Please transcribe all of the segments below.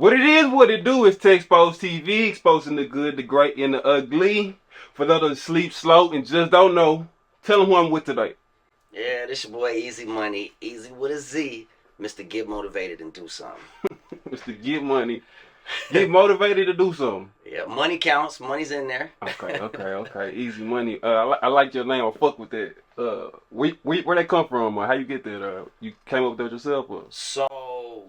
What it is, what it do is TexxposedTv, exposing the good, the great, and the ugly. For those that sleep slow and just don't know, tell them who I'm with today. Yeah, this your boy Eazy Money, Easy with a Z, Mr. Get Motivated and Do Something. Mr. Get Money. Get motivated to do something. Yeah, money counts. Money's in there. Okay. Easy Money. I like your name. I fuck with that. Where they come from? How you get that? You came up with that yourself? Or? So,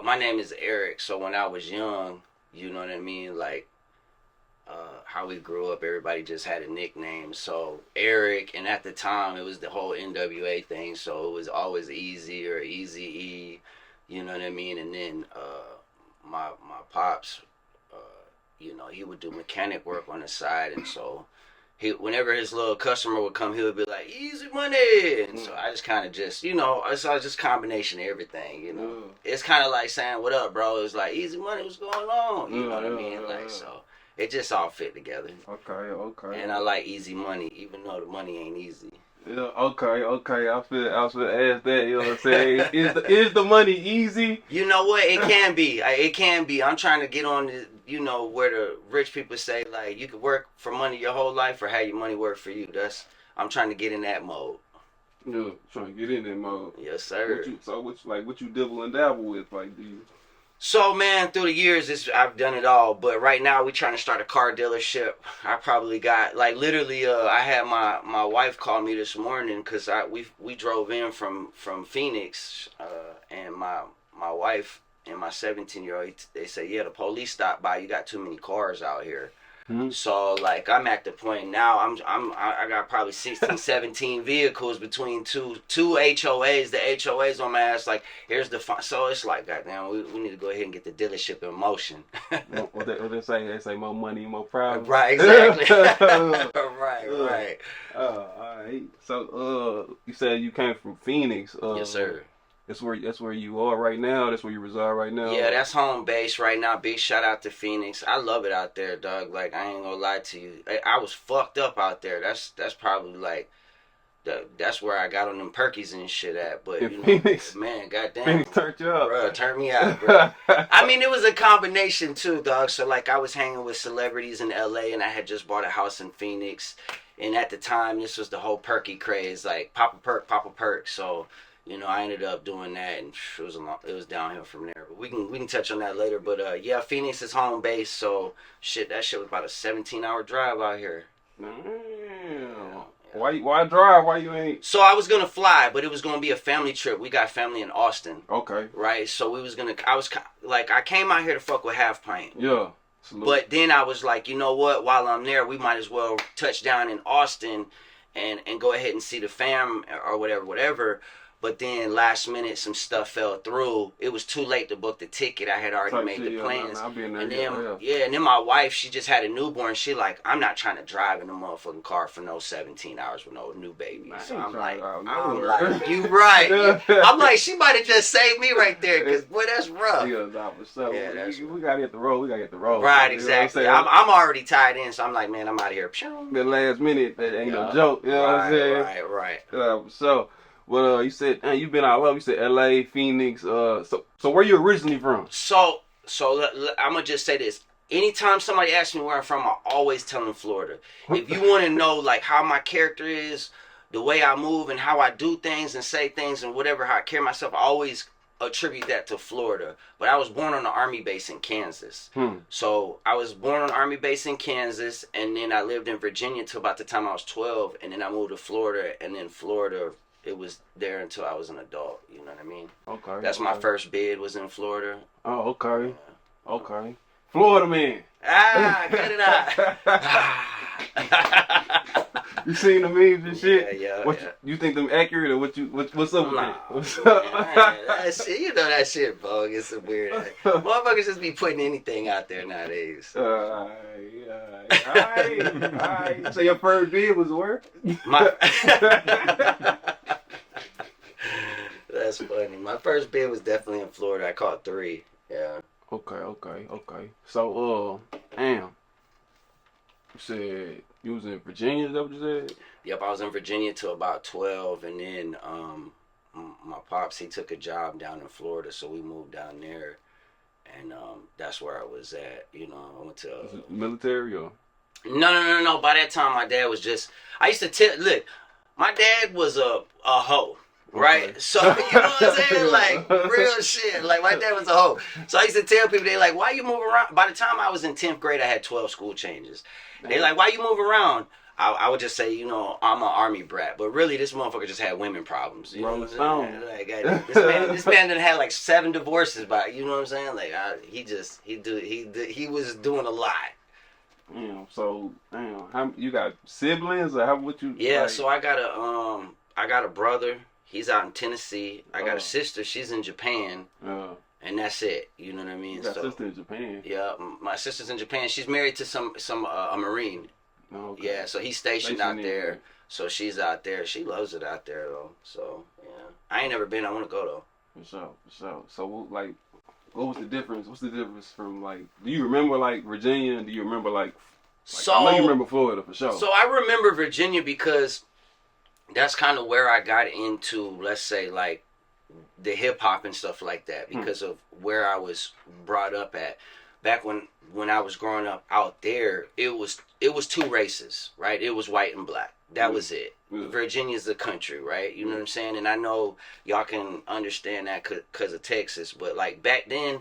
my name is Eric. So when I was young, you know what I mean? Like, how we grew up, everybody just had a nickname. So Eric, and at the time it was the whole NWA thing. So it was always Easy or Easy E. You know what I mean? And then my pops, you know, he would do mechanic work on the side, and so whenever his little customer would come, he would be like, Easy Money. And so I just kind of just, you know, it's just combination of everything, you know. It's kind of like saying, what up, bro? It's like, Easy Money, what's going on? You know what I mean? Like, so it just all fit together. Okay. And I like easy money, even though the money ain't easy. Yeah, okay. I feel ask that, you know what I'm saying? is the money easy? You know what? It can be. It can be. I'm trying to get on the, you know, where the rich people say, like, you could work for money your whole life or have your money work for you. I'm trying to get in that mode. Yeah, trying to get in that mode. Yes, sir. What you dibble and dabble with, like, do you? So, man, through the years, I've done it all. But right now, we're trying to start a car dealership. I probably got, like, literally, I had my wife call me this morning because we drove in from Phoenix, and my wife and my 17-year-old, they said, yeah, the police stopped by. You got too many cars out here. Mm-hmm. So, like, I'm at the point now, I got probably 16, 17 vehicles between two HOAs. The HOAs on my ass, like, here's the fun. So it's like, goddamn, we need to go ahead and get the dealership in motion. What they say? They say more money, more problems. Right, exactly. Right. All right. So, you said you came from Phoenix. Yes, sir. That's where you are right now. That's where you reside right now. Yeah, that's home base right now. Big shout out to Phoenix. I love it out there, dog. Like, I ain't gonna lie to you. I was fucked up out there. That's probably like that's where I got on them perkies and shit at. But you know, Phoenix, man, goddamn, Phoenix turned you up, bro. Turn me out, bro. I mean, it was a combination too, dog. So like, I was hanging with celebrities in LA, and I had just bought a house in Phoenix, and at the time, this was the whole perky craze, like Papa Perk. So. You know, I ended up doing that, and it was downhill from there. But we can touch on that later. But yeah, Phoenix is home base, so that shit was about a 17-hour drive out here. Damn. Yeah. Why drive? Why you ain't? So I was gonna fly, but it was gonna be a family trip. We got family in Austin. Okay. Right. So I came out here to fuck with Half Pint. Yeah. Salute. But then I was like, you know what? While I'm there, we might as well touch down in Austin, and go ahead and see the fam or whatever. But then last minute some stuff fell through. It was too late to book the ticket. I had already made the plans. And then my wife, she just had a newborn. She like, I'm not trying to drive in a motherfucking car for no 17 hours with no new baby. So I'm like, you right. I'm like, she might have just saved me right there, because boy, that's rough. We gotta hit the road. Right, exactly. You know I'm already tied in, so I'm like, man, I'm out of here. The last minute, that ain't no joke. You know what I'm saying? Right. Well, you said you've been all over. You said LA, Phoenix. So where you originally from? So I'm gonna just say this. Anytime somebody asks me where I'm from, I always tell them Florida. If you want to know like how my character is, the way I move and how I do things and say things and whatever, how I carry myself, I always attribute that to Florida. But I was born on an Army base in Kansas. So I was born on an Army base in Kansas, and then I lived in Virginia till about the time I was 12, and then I moved to Florida, and then Florida. It was there until I was an adult. You know what I mean? Okay. That's my first bid was in Florida. Oh, okay. Yeah. Okay. Florida man. Cut it out. You seen the memes and shit? Yeah. You think them accurate, or what's up with that? What's up? That shit, you know that shit, bogus and weird. Motherfuckers just be putting anything out there nowadays. Alright. So your first bid was where? That's funny. My first bid was definitely in Florida. I caught 3. Yeah. Okay. So, damn. You said you was in Virginia, is that what you said? Yep, I was in Virginia till about 12, and then my pops, he took a job down in Florida, so we moved down there. and that's where I was at. You know, I went to military or no. By that time, my dad was just. I used to look. My dad was a hoe. Right? Okay. So, you know what I'm saying? Like, real shit. Like, my dad was a hoe. So, I used to tell people, they like, why you move around? By the time I was in 10th grade, I had 12 school changes. They like, why you move around? I would just say, you know, I'm an army brat. But really, this motherfucker just had women problems. You know what I'm saying? Like, this man done had like 7 divorces, but you know what I'm saying? Like, he was doing a lot. Damn, so, how you got siblings or how would you? Yeah, like... so I got a brother. He's out in Tennessee. I got a sister. She's in Japan. And that's it. You know what I mean? You got a sister in Japan? Yeah, my sister's in Japan. She's married to a Marine. Oh, okay. Yeah, so he's stationed out there. So she's out there. She loves it out there, though. So, yeah. I ain't never been. I want to go, though. For sure. So, like, what was the difference? What's the difference from, like, do you remember, like, Virginia? And do you remember, like so, I know you remember Florida, for sure. So, I remember Virginia because that's kind of where I got into, let's say, like, the hip hop and stuff like that because of where I was brought up at. Back when I was growing up out there, it was 2 races, right? It was white and black. That was it. Virginia's the country, right? You know what I'm saying? And I know y'all can understand that because of Texas, but like back then,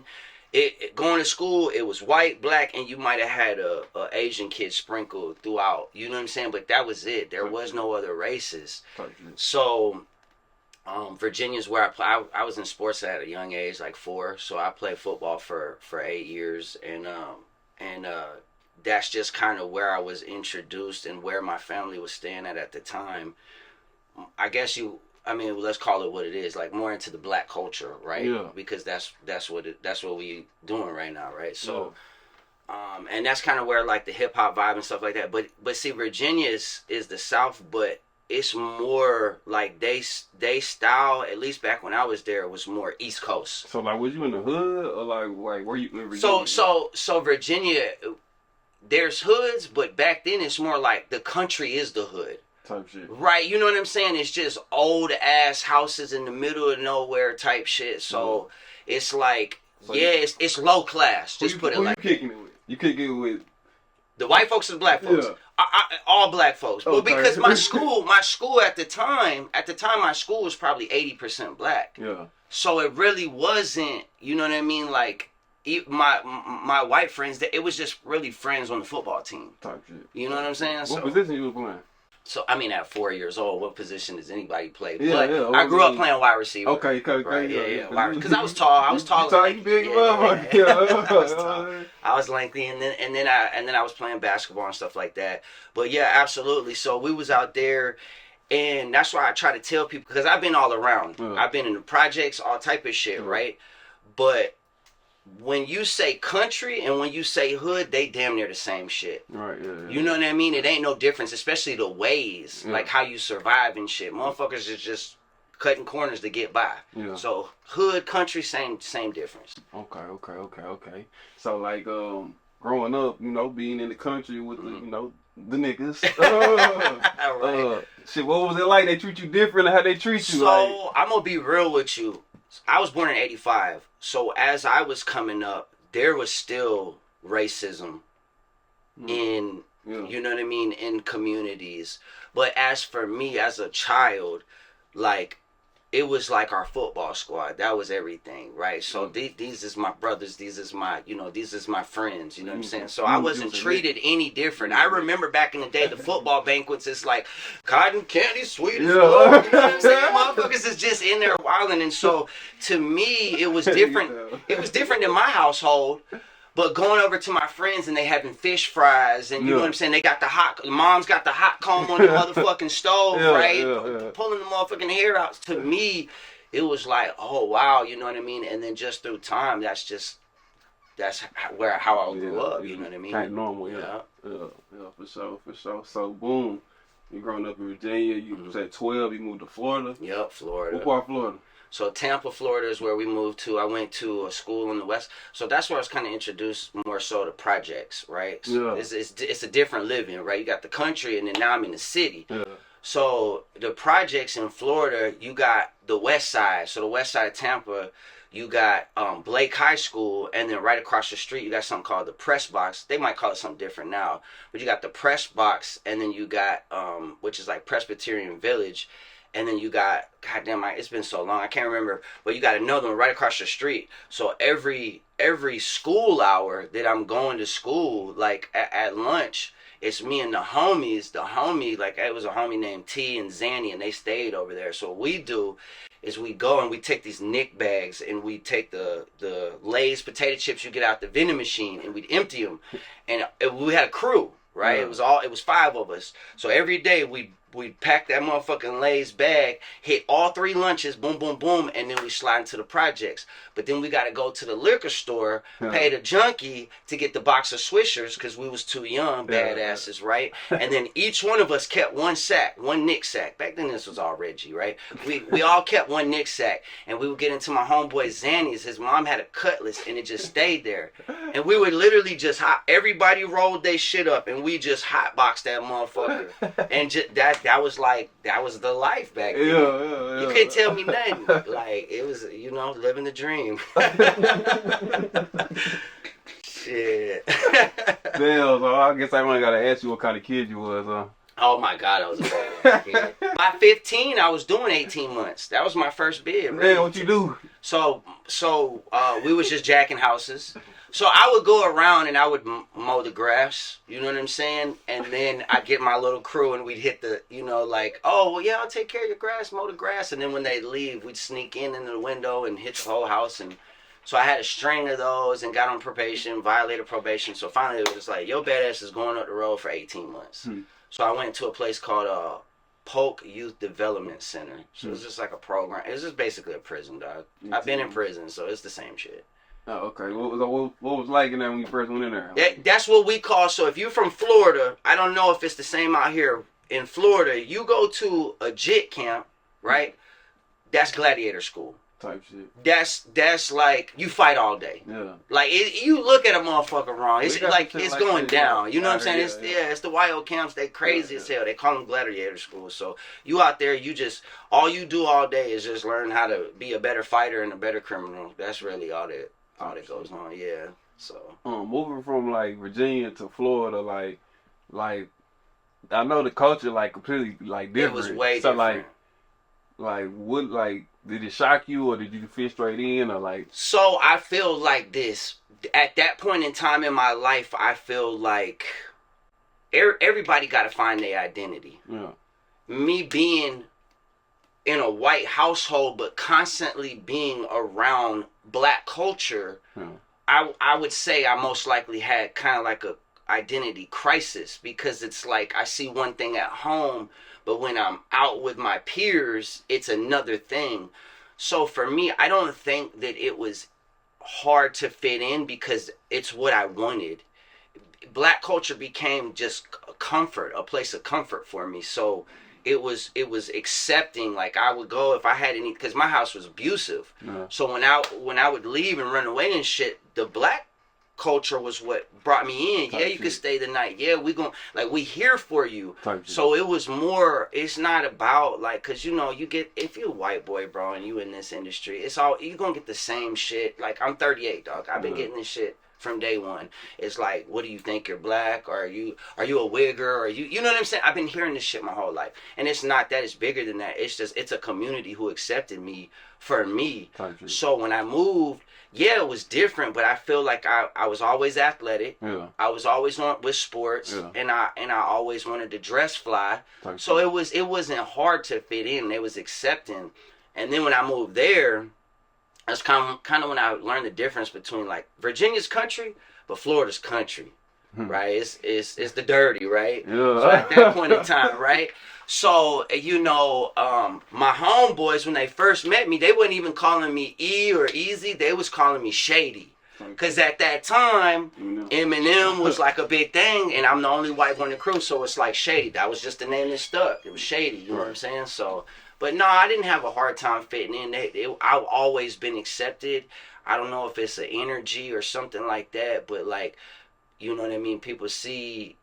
going to school, it was white, black, and you might have had a Asian kid sprinkled throughout. You know what I'm saying? But that was it. There was no other races. So Virginia's where I play. I was in sports at a young age, like 4. So I played football for 8 years, and that's just kind of where I was introduced and where my family was staying at the time. I guess let's call it what it is, like more into the black culture, right? Yeah. Because that's what we doing right now, right? So, and that's kind of where like the hip hop vibe and stuff like that. But see, Virginia is the South, but it's more like they style, at least back when I was there, was more East Coast. So like, was you in the hood or like where you in Virginia? So Virginia, there's hoods, but back then it's more like the country is the hood. Type shit. Right, you know what I'm saying? It's just old ass houses in the middle of nowhere type shit. So it's like, it's low class. Just put it like. Who you kicking it with? You kicking it with the white folks or the black folks? Yeah. All black folks. But because my school at the time my school was probably 80% black. Yeah. So it really wasn't, you know what I mean? Like my white friends, it was just really friends on the football team. Type shit. You know what I'm saying? What position you was playing? So, I mean, at 4 years old, what position does anybody play? But I grew up playing wide receiver. Okay. Right, yeah. Because I was tall. I was tall. You big, I was lengthy, and then I was playing basketball and stuff like that. But yeah, absolutely. So we was out there, and that's why I try to tell people, because I've been all around. I've been in the projects, all type of shit, right? But when you say country and when you say hood, they damn near the same shit. Right, yeah. You know what I mean? It ain't no difference, especially the ways, like how you survive and shit. Motherfuckers is just cutting corners to get by. Yeah. So hood, country, same difference. Okay. So like growing up, you know, being in the country with the, you know, the niggas. Shit, what was it like? They treat you different, how they treat you? So I'm gonna be real with you. I was born in 85, so as I was coming up, there was still racism in, you know what I mean, in communities. But as for me, as a child, like, it was like our football squad. That was everything, right? So these is my brothers. These is my, you know, these is my friends. You know what I'm saying? So I wasn't treated any different. I remember back in the day, the football banquets, it's like cotton candy, sweet as fuck. You know what I'm saying? Motherfuckers is just in there wilding. And so to me, it was different. It was different in my household. But going over to my friends and they having fish fries and you know what I'm saying, they got mom's got the hot comb on the motherfucking stove, right? Pulling the motherfucking hair out. To me, it was like, oh wow, you know what I mean? And then just through time, that's how I grew up, you know what I mean? Kind of normal, yeah, for sure. So boom, you growing up in Virginia, you was at 12, you moved to Florida. Yep, Florida. What part of Florida? So Tampa, Florida is where we moved to. I went to a school in the West. So that's where I was kind of introduced more so to projects, right? So it's a different living, right? You got the country and then now I'm in the city. Yeah. So the projects in Florida, you got the west side. So the west side of Tampa, You got Blake High School, and then right across the street you got something called the Press Box. They might call it something different now, but you got the Press Box, and then you got which is like Presbyterian Village, and then you got, goddamn, it's been so long I can't remember, but you got another one right across the street. So every school hour that I'm going to school, like at lunch, it's me and the homies. The homie, like, it was a homie named T and Zanny, and they stayed over there. So what we do is we go and we take these Nick bags, and we take the Lay's potato chips you get out the vending machine, and we'd empty them. And we had a crew, right? Yeah. It was 5 of us. So every day we'd pack that motherfucking Lay's bag, hit all 3 lunches, boom, boom, boom, and then we slide into the projects. But then we got to go to the liquor store, pay the junkie to get the box of Swishers, because we was too young, badasses, right? And then each one of us kept one Nick sack. Back then this was all Reggie, right? We all kept one Nick sack, and we would get into my homeboy Zanny's. His mom had a Cutlass, and it just stayed there. And we would literally just everybody rolled their shit up, and we just hotboxed that motherfucker. And just, that was the life back then. Yeah. You couldn't tell me nothing. Like, it was, living the dream. Shit. Damn, so I guess I only gotta ask you what kind of kid you was, huh? Oh my God, I was a bad kid. By 15, I was doing 18 months. That was my first bid. Really. Man, what you do? So we was just jacking houses. So I would go around and I would mow the grass, you know what I'm saying? And then I'd get my little crew and we'd hit the, like, oh, well, yeah, I'll take care of your grass, mow the grass. And then when they'd leave, we'd sneak into the window and hit the whole house. And so I had a string of those and got on probation, violated probation. So finally it was like, your badass is going up the road for 18 months. So I went to a place called Perk Youth Development Center. So it was just like a program. It was just basically a prison, dog. I've been in prison, so it's the same shit. Oh, okay. What was like in there when you first went in there? That's what we call, so if you're from Florida, I don't know if it's the same out here. In Florida, you go to a JIT camp, right? That's gladiator school. Type shit. That's like, you fight all day. Yeah. Like, you look at a motherfucker wrong. It's like, it's like going that, down. You know what I'm saying? Yeah. It's the YO camps. They crazy as hell. They call them gladiator schools. So you out there, all you do all day is just learn how to be a better fighter and a better criminal. That's really all that goes on. Yeah. So moving from like Virginia to Florida, like I know the culture like completely like different. It was way different. Like what, like, did it shock you, or did you fit straight in, or like? So I feel like this at that point in time in my life. I feel like everybody got to find their identity. Yeah. Me being in a white household, but constantly being around black culture, I would say I most likely had kind of like a identity crisis, because it's like I see one thing at home, but when I'm out with my peers, it's another thing. So for me, I don't think that it was hard to fit in, because it's what I wanted. Black culture became just a place of comfort for me. So it was accepting. Like, I would go if I had any, because my house was abusive. So when I would leave and run away and shit, the black culture was what brought me in. You could stay the night. Yeah, we here for you. So it was more, it's not about like, cause you get, if you're a white boy, bro, and you in this industry, it's all, you're gonna get the same shit. Like, I'm 38, dog. I've been getting this shit from day one. It's like, what do you think, you're black? Or are you a wigger? Or you know what I'm saying? I've been hearing this shit my whole life. And it's not that, it's bigger than that. It's just, it's a community who accepted me for me. So when I moved, yeah, it was different, but I feel like I was always athletic. Yeah. I was always with sports, and I always wanted to dress fly. So it wasn't hard to fit in. It was accepting. And then when I moved there, that's kind of when I learned the difference between like Virginia's country, but Florida's country, right? It's the dirty, right? Yeah. So at that point in time, right? So, my homeboys, when they first met me, they wasn't even calling me E or Easy. They was calling me Shady. Because at that time, Eminem was like a big thing, and I'm the only white one in the crew, so it's like Shady. That was just the name that stuck. It was Shady, you know what I'm saying? So, but no, I didn't have a hard time fitting in. I've always been accepted. I don't know if it's an energy or something like that, but like, you know what I mean? People see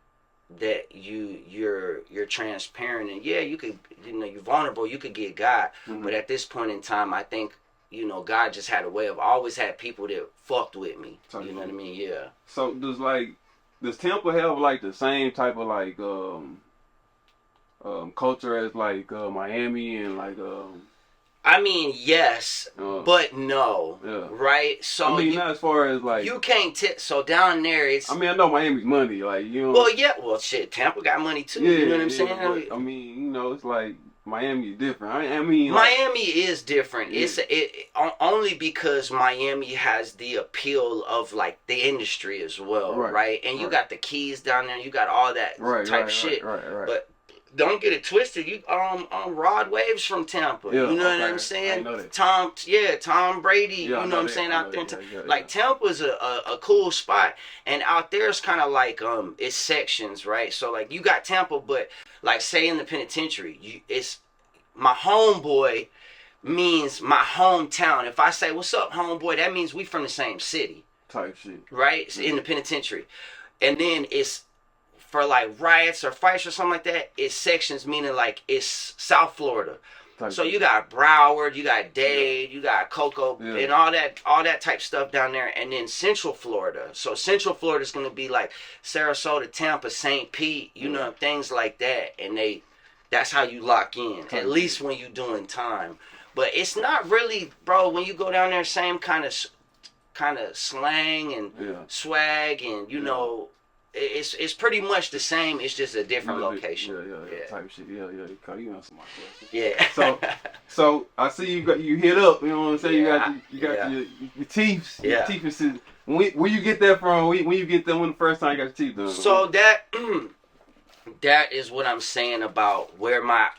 that you're transparent, and yeah, you could, you're vulnerable, you could get got, but at this point in time, I think you know, God just had a way of always had people that fucked with me. Totally. You know what I mean? Yeah. So does Tampa have like the same type of like culture as like Miami and like I mean, yes, but no. Yeah. Right? So I mean, not as far as like you can't so down there it's I mean, I know Miami's money, like you know. Well, yeah, well shit, Tampa got money too. Yeah, you know what I'm saying? But, I mean, you know, it's like Miami is different. I mean, Miami is different. Yeah. It's only because Miami has the appeal of like the industry as well, right? And you got the Keys down there, you got all that type shit. Right. But don't get it twisted. You Rod Waves from Tampa. Yeah, you know what I'm saying? I know that. Tom Brady. Yeah, you know what I'm saying out there. Like Tampa's a cool spot, and out there it's kind of like it's sections, right? So like you got Tampa, but like say in the penitentiary, it's my homeboy means my hometown. If I say what's up, homeboy, that means we from the same city. Type shit. Right? It's in the penitentiary, and then it's for like riots or fights or something like that, it's sections, meaning like it's South Florida. So you got Broward, you got Dade, you got Cocoa, and all that type stuff down there, and then Central Florida. So Central Florida is gonna be like Sarasota, Tampa, St. Pete, you know, things like that, and that's how you lock in, at least when you're doing time. But it's not really, bro. When you go down there, same kind of slang and swag, and you know. It's pretty much the same. It's just a different location. Yeah. Type shit. Yeah. You answer my question. Yeah. So I see you hit up. You know what I'm saying? You got your teeth. Yeah. Your teeth is. Where you get that from? When you get that? When the first time you got your teeth done? So that is what I'm saying about where my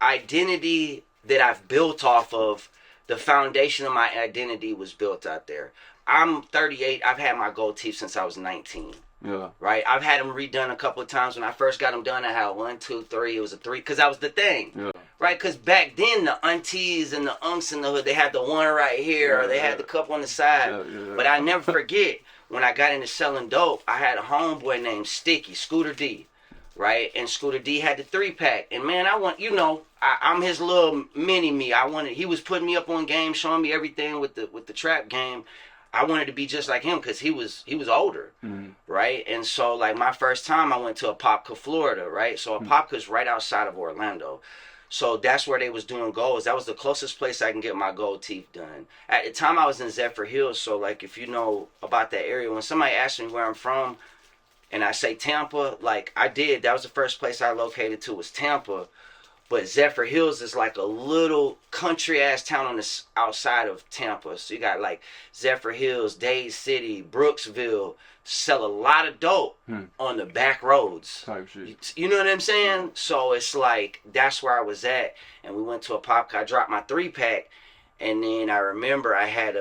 identity that I've built off of. The foundation of my identity was built out there. I'm 38. I've had my gold teeth since I was 19. Yeah. Right? I've had them redone a couple of times. When I first got them done, I had 1, 2, 3. It was a 3 because that was the thing. Yeah. Right? Because back then, the aunties and the unks in the hood, they had the one right here or they had the couple on the side. Yeah. But I never forget, when I got into selling dope, I had a homeboy named Sticky, Scooter D. Right? And Scooter D had the 3-pack. And man, I'm his little mini me. He was putting me up on game, showing me everything with the trap game. I wanted to be just like him because he was older, right? And so like my first time I went to Apopka, Florida, right? So Apopka's right outside of Orlando. So that's where they was doing golds. That was the closest place I can get my gold teeth done. At the time I was in Zephyr Hills, so like if you know about that area, when somebody asks me where I'm from and I say Tampa, like I did, that was the first place I located to was Tampa. But Zephyr Hills is like a little country-ass town on the outside of Tampa. So you got like Zephyr Hills, Days City, Brooksville, sell a lot of dope on the back roads. Type shit. You know what I'm saying? So it's like, that's where I was at. And we went to a pop. I dropped my 3-pack. And then I remember I had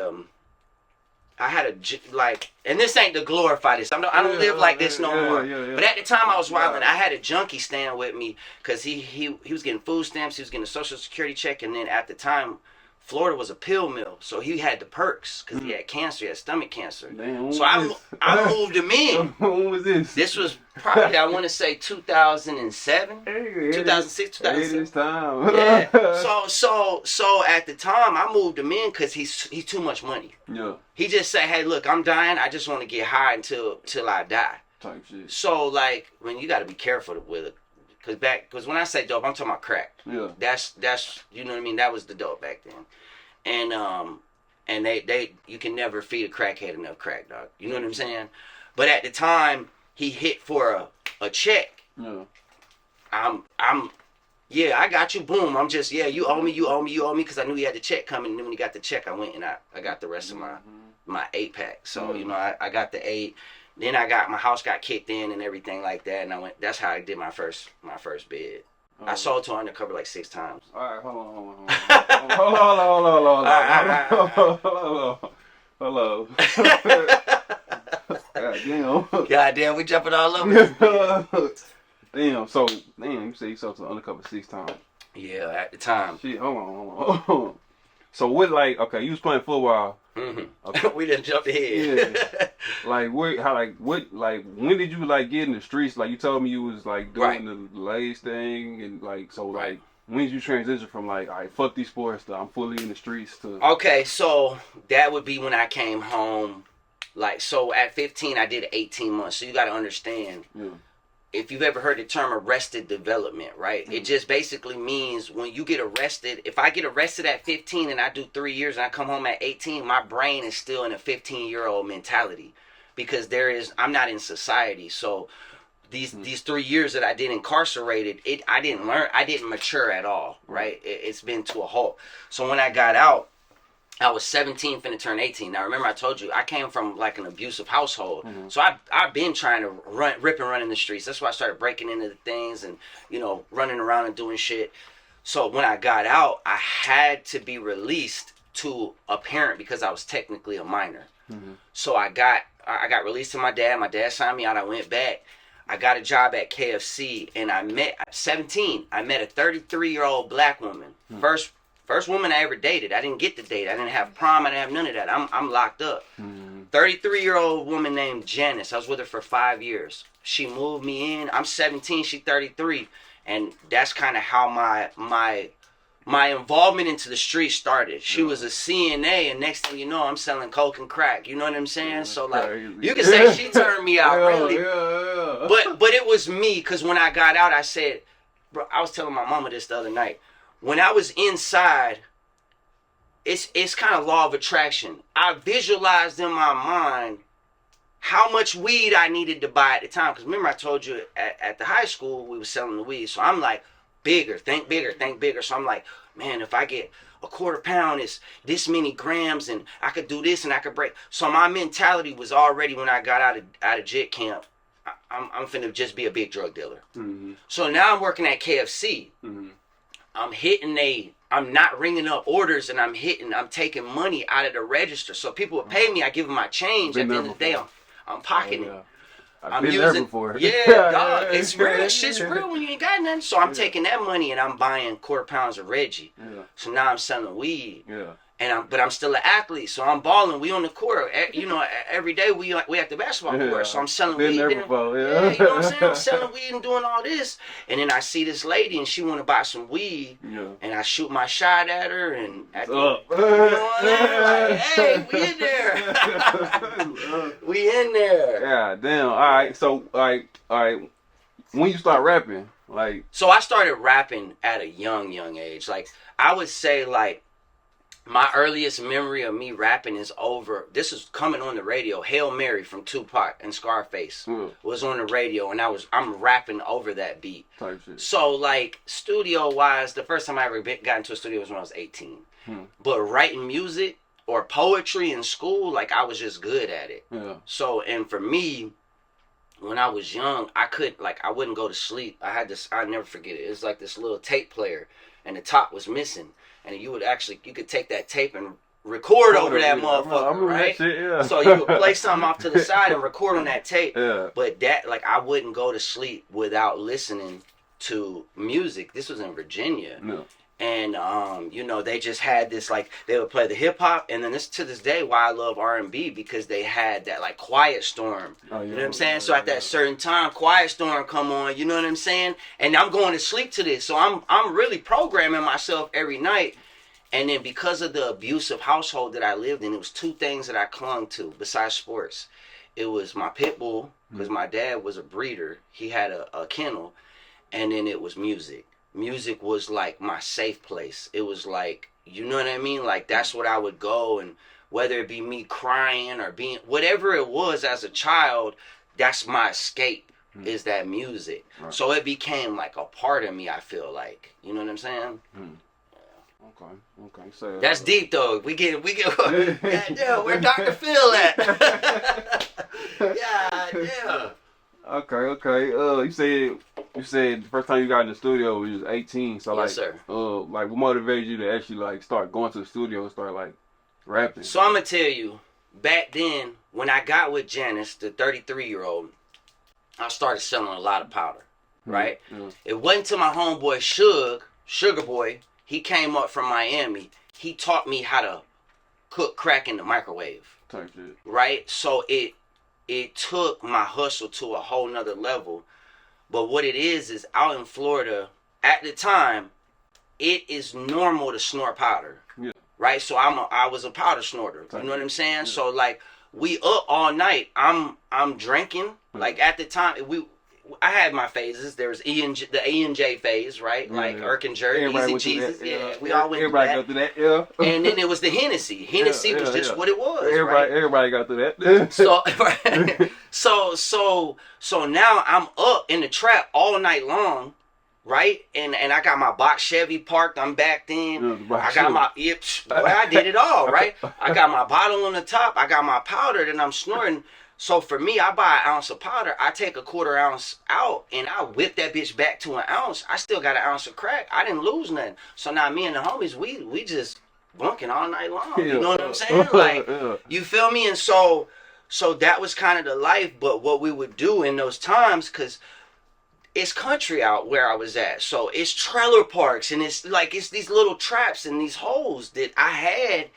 like, and this ain't to glorify this. I don't live like this no more. But at the time I was wilding. I had a junkie staying with me because he was getting food stamps. He was getting a social security check. And then at the time, Florida was a pill mill. So he had the perks because he had cancer. He had stomach cancer. Damn, so I moved him in. When was this? This was probably, I want to say 2007, 2006, 2007. This time. Yeah. So at the time, I moved him in because he's too much money. Yeah. He just said, "Hey, look, I'm dying. I just want to get high till I die." Type shit. So like, you got to be careful with it, because when I say dope, I'm talking about crack. Yeah. That's you know what I mean. That was the dope back then, and they you can never feed a crackhead enough crack, dog. You know what I'm saying? But at the time, he hit for a check. Yeah. Yeah, I got you. Boom. I'm just, you owe me, because I knew he had the check coming. And then when he got the check, I went and I got the rest of my 8-pack. So, you know, I got the 8. Then my house got kicked in and everything like that. And that's how I did my first bid. I sold to undercover like 6 times. All right, hold on. Hello. God damn, we jumping all over. Damn, so you say you sold to undercover 6 times. Yeah, at the time. Shit, hold on. So what, like, okay, you was playing football. Mm-hmm. Okay. We done jumped ahead. Yeah. When did you like get in the streets? Like you told me you was like doing the Lays thing and like, so like when did you transition from like, all right, fuck these sports to I'm fully in the streets to? Okay, so that would be when I came home. Like, so at 15, I did 18 months. So you got to understand, if you've ever heard the term arrested development, right? It just basically means when you get arrested, if I get arrested at 15 and I do 3 years and I come home at 18, my brain is still in a 15-year-old mentality because I'm not in society. So these 3 years that I did incarcerated, I didn't mature at all, right? It's been to a halt. So when I got out, I was 17, finna turn 18. Now, remember I told you, I came from like an abusive household. So I've been trying to rip and run in the streets. That's why I started breaking into the things and, running around and doing shit. So when I got out, I had to be released to a parent because I was technically a minor. So I got released to my dad. My dad signed me out. I went back. I got a job at KFC, and at 17, I met a 33-year-old black woman. First woman I ever dated. I didn't get to date. I didn't have prom. I didn't have none of that. I'm locked up. 33-year-old woman named Janice. I was with her for 5 years. She moved me in. I'm 17. She's 33. And that's kind of how my involvement into the street started. She was a CNA, and next thing you know, I'm selling coke and crack. You know what I'm saying? So like, you can say she turned me out, really. But it was me, because when I got out, I said, bro, I was telling my mama this the other night. When I was inside, it's kind of law of attraction. I visualized in my mind how much weed I needed to buy at the time. Because remember I told you at the high school we were selling the weed. So I'm like, bigger, think bigger, think bigger. So I'm like, man, if I get a quarter pound, it's this many grams, and I could do this and I could break. So my mentality was already, when I got out of JIT camp, I'm finna just be a big drug dealer. So now I'm working at KFC. I'm not ringing up orders, and I'm taking money out of the register. So people would pay me, I give them my change. At the end of the day, I'm pocketing it. I've been there before. Yeah, dog, it's real. Shit's real when you ain't got nothing. So I'm taking that money and I'm buying quarter pounds of Reggie. So now I'm selling weed. But I'm still an athlete, so I'm balling. We on the court, every day we at the basketball court. So I'm selling weed. There before, you know what I'm saying? I'm selling weed and doing all this, and then I see this lady and she want to buy some weed, and I shoot my shot at her, and you know what I mean? Like, hey, we in there. We in there. Yeah, damn. All right. So, all right. When you start rapping, like. So I started rapping at a young age. Like, I would say, like, my earliest memory of me rapping is over. This is coming on the radio. Hail Mary from Tupac and Scarface was on the radio, and I'm rapping over that beat. So like, studio wise, the first time I ever got into a studio was when I was 18. But writing music or poetry in school, like, I was just good at it. So, and for me, when I was young, I wouldn't go to sleep. I'd never forget it. It was like this little tape player, and the top was missing. And you could take that tape and record over that motherfucker, right? That shit, So you would play something off to the side and record on that tape. But that, like, I wouldn't go to sleep without listening to music. This was in Virginia. And, they just had this, like, they would play the hip hop. And then to this day, why I love R&B, because they had that, like, Quiet Storm. You know what I'm saying? So at that certain time, Quiet Storm come on, you know what I'm saying? And I'm going to sleep to this. So I'm really programming myself every night. And then because of the abusive household that I lived in, it was two things that I clung to besides sports. It was my pit bull, because my dad was a breeder. He had a kennel. And then it was music. Music was like my safe place. It was like, you know what I mean? Like, that's what I would go, and whether it be me crying or being, whatever it was as a child, that's my escape, is that music. So it became like a part of me, I feel like. You know what I'm saying? Okay. So that's deep though. We get goddamn, where Dr. Phil at? Yeah. Okay. You said the first time you got in the studio when you was 18. So yes, sir. Like, what motivated you to actually, like, start going to the studio and start, like, rapping? So I'm gonna tell you, back then when I got with Janice, the 33-year-old, I started selling a lot of powder. Right? It wasn't until my homeboy Sugar Boy, he came up from Miami. He taught me how to cook crack in the microwave. Type shit. Right? So it took my hustle to a whole nother level. But what it is out in Florida, at the time, it is normal to snort powder. Yeah. Right? So I was a powder snorter. You know what I'm saying? Yeah. So like we up all night. I'm drinking. Like at the time I had my phases. There was the E and J phase, right? Yeah, like Irk and Jerk, Easy Jesus. That, yeah, we all went through that. Everybody go through that, yeah. And then it was the Hennessy. Hennessy was just what it was. Everybody got through that. So now I'm up in the trap all night long. Right, and I got my box Chevy parked. I'm backed in. I got my I did it all. Right, I got my bottle on the top. I got my powder, and I'm snorting. So for me, I buy an ounce of powder. I take a quarter ounce out, and I whip that bitch back to an ounce. I still got an ounce of crack. I didn't lose nothing. So now me and the homies, we just bunking all night long. You know what I'm saying? Like, you feel me? And so that was kind of the life. But what we would do in those times, because it's country out where I was at. So it's trailer parks and it's these little traps and these holes that I had.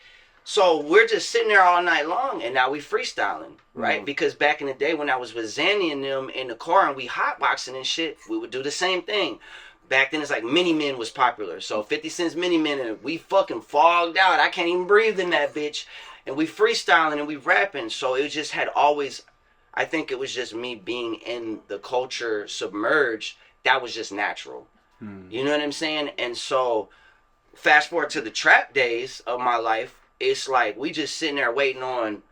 So we're just sitting there all night long and now we freestyling, right? Mm-hmm. Because back in the day when I was with Zanny and them in the car and we hotboxing and shit, we would do the same thing. Back then it's like Mini Men was popular. So 50 Cent's Mini Men and we fucking fogged out. I can't even breathe in that bitch. And we freestyling and we rapping. So it just had always... I think it was just me being in the culture submerged. That was just natural. You know what I'm saying? And so fast forward to the trap days of my life, it's like we just sitting there waiting on,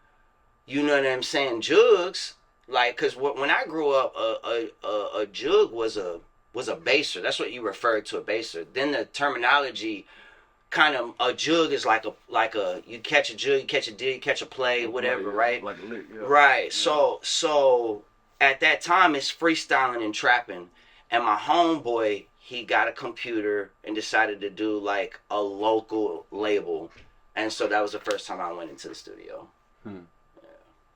you know what I'm saying, jugs. Like, because when I grew up, a jug was a baser. That's what you referred to, a baser. Then the terminology... kind of a jug is like a you catch a jug, you catch a deal, you catch a play, whatever, right? Like a lick, yeah. Right. Yeah. So at that time it's freestyling and trapping, and my homeboy, he got a computer and decided to do like a local label, and so that was the first time I went into the studio. Yeah.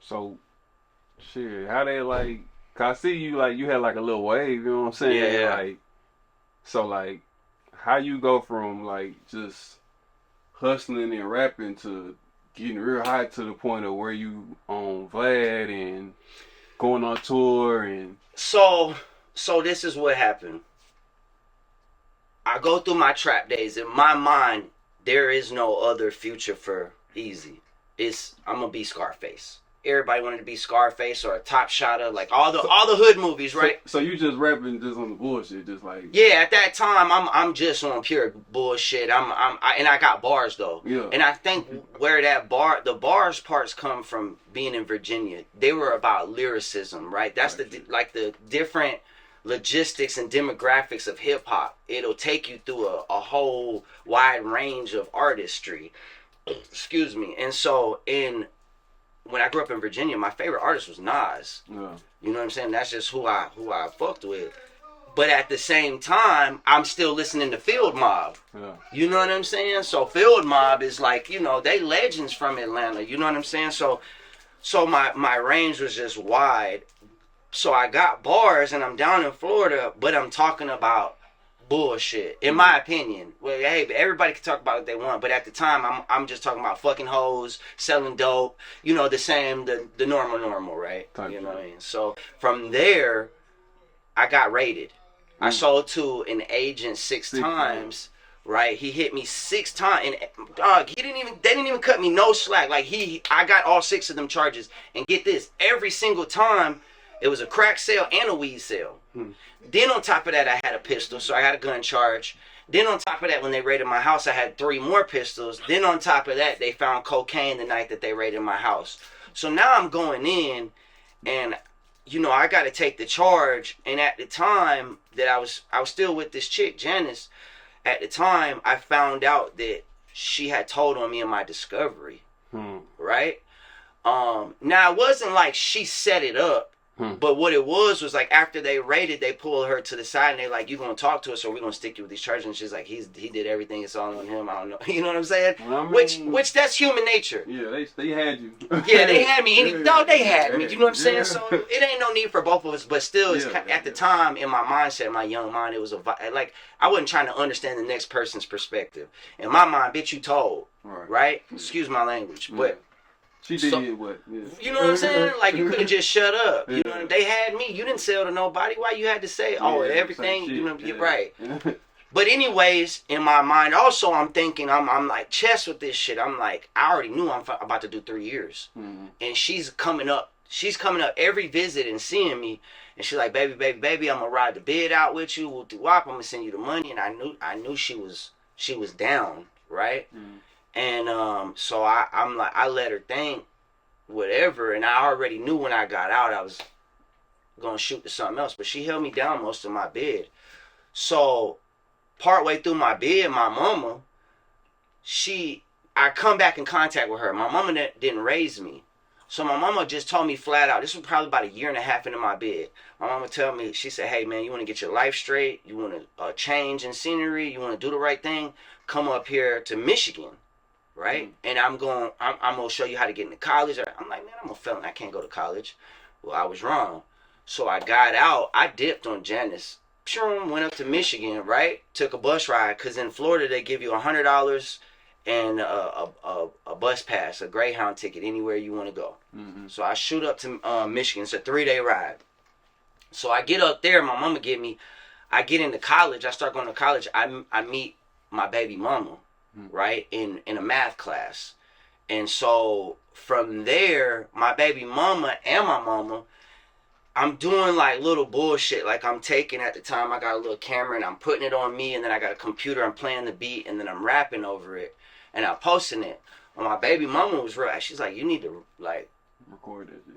So, shit, how they like? Cause I see you like you had like a little wave, you know what I'm saying? Yeah. Like, so like. How you go from like just hustling and rapping to getting real high to the point of where you on Vlad and going on tour and so this is what happened. I go through my trap days. In my mind, there is no other future for Eazy. I'm gonna be Scarface. Everybody wanted to be Scarface or a Top Shotter, like all the hood movies, right? So you just rapping just on the bullshit, just like at that time I'm just on pure bullshit. And I got bars though. Yeah. And I think where the bars parts come from being in Virginia. They were about lyricism, right? That's the different logistics and demographics of hip hop. It'll take you through a whole wide range of artistry. Excuse me. And so when I grew up in Virginia, my favorite artist was Nas. Yeah. You know what I'm saying? That's just who I fucked with. But at the same time, I'm still listening to Field Mob. Yeah. You know what I'm saying? So Field Mob is like, you know, they legends from Atlanta. You know what I'm saying? So my range was just wide. So I got bars and I'm down in Florida, but I'm talking about bullshit, in my opinion. Well, hey, everybody can talk about what they want, but at the time, I'm just talking about fucking hoes, selling dope, you know, the normal, right? You know what I mean? So from there, I got raided. I sold to an agent six times, right? He hit me 6 times, and dog, they didn't even cut me no slack. Like I got all 6 of them charges, and get this, every single time, it was a crack sale and a weed sale. Then on top of that, I had a pistol, so I had a gun charge. Then on top of that, when they raided my house, I had 3 more pistols. Then on top of that, they found cocaine the night that they raided my house. So now I'm going in, and you know I got to take the charge. And at the time that I was still with this chick, Janice. At the time, I found out that she had told on me in my discovery, right? Now it wasn't like she set it up. But what it was like after they raided, they pulled her to the side and they like, you gonna talk to us or we gonna stick you with these charges? And she's like, he did everything, it's all on him. I don't know. You know what I'm saying? Well, I mean, which that's human nature. Yeah, they had you. Yeah, they had me. They had me. You know what I'm saying? So it ain't no need for both of us. But still, it's at the time in my mindset, my young mind, it was like I wasn't trying to understand the next person's perspective. In my mind, bitch, you told, right? Excuse my language, but. She did what? Yeah. You know what I'm saying? Like, you could have just shut up. You know, they had me. You didn't sell to nobody. Why you had to say, everything? You know, you're right. But anyways, in my mind, also I'm thinking I'm like chess with this shit. I'm like I already knew I'm about to do 3 years, and she's coming up. She's coming up every visit and seeing me, and she's like, baby, I'm gonna ride the bid out with you. We'll do wop. I'm gonna send you the money, and I knew she was down, right? And so I'm like I let her think whatever, and I already knew when I got out I was gonna shoot to something else, but she held me down most of my bid. So partway through my bid, my mama, I come back in contact with her. My mama didn't raise me. So my mama just told me flat out, this was probably about 1.5 years into my bid. My mama told me, she said, hey man, you want to get your life straight? You want to change in scenery? You want to do the right thing? Come up here to Michigan, right? And I'm going to show you how to get into college. I'm like, man, I'm a felon. I can't go to college. Well, I was wrong. So I got out. I dipped on Janice. Went up to Michigan, right? Took a bus ride, because in Florida they give you $100 and a bus pass, a Greyhound ticket, anywhere you want to go. So I shoot up to Michigan. It's a 3-day ride. So I get up there. My mama get me. I get into college. I start going to college. I meet my baby mama, right, in a math class. And so from there, my baby mama and my mama, I'm doing like little bullshit. Like I'm taking, at the time I got a little camera and I'm putting it on me, and then I got a computer, I'm playing the beat, and then I'm rapping over it and I'm posting it. Well, my baby mama was real. She's like, you need to like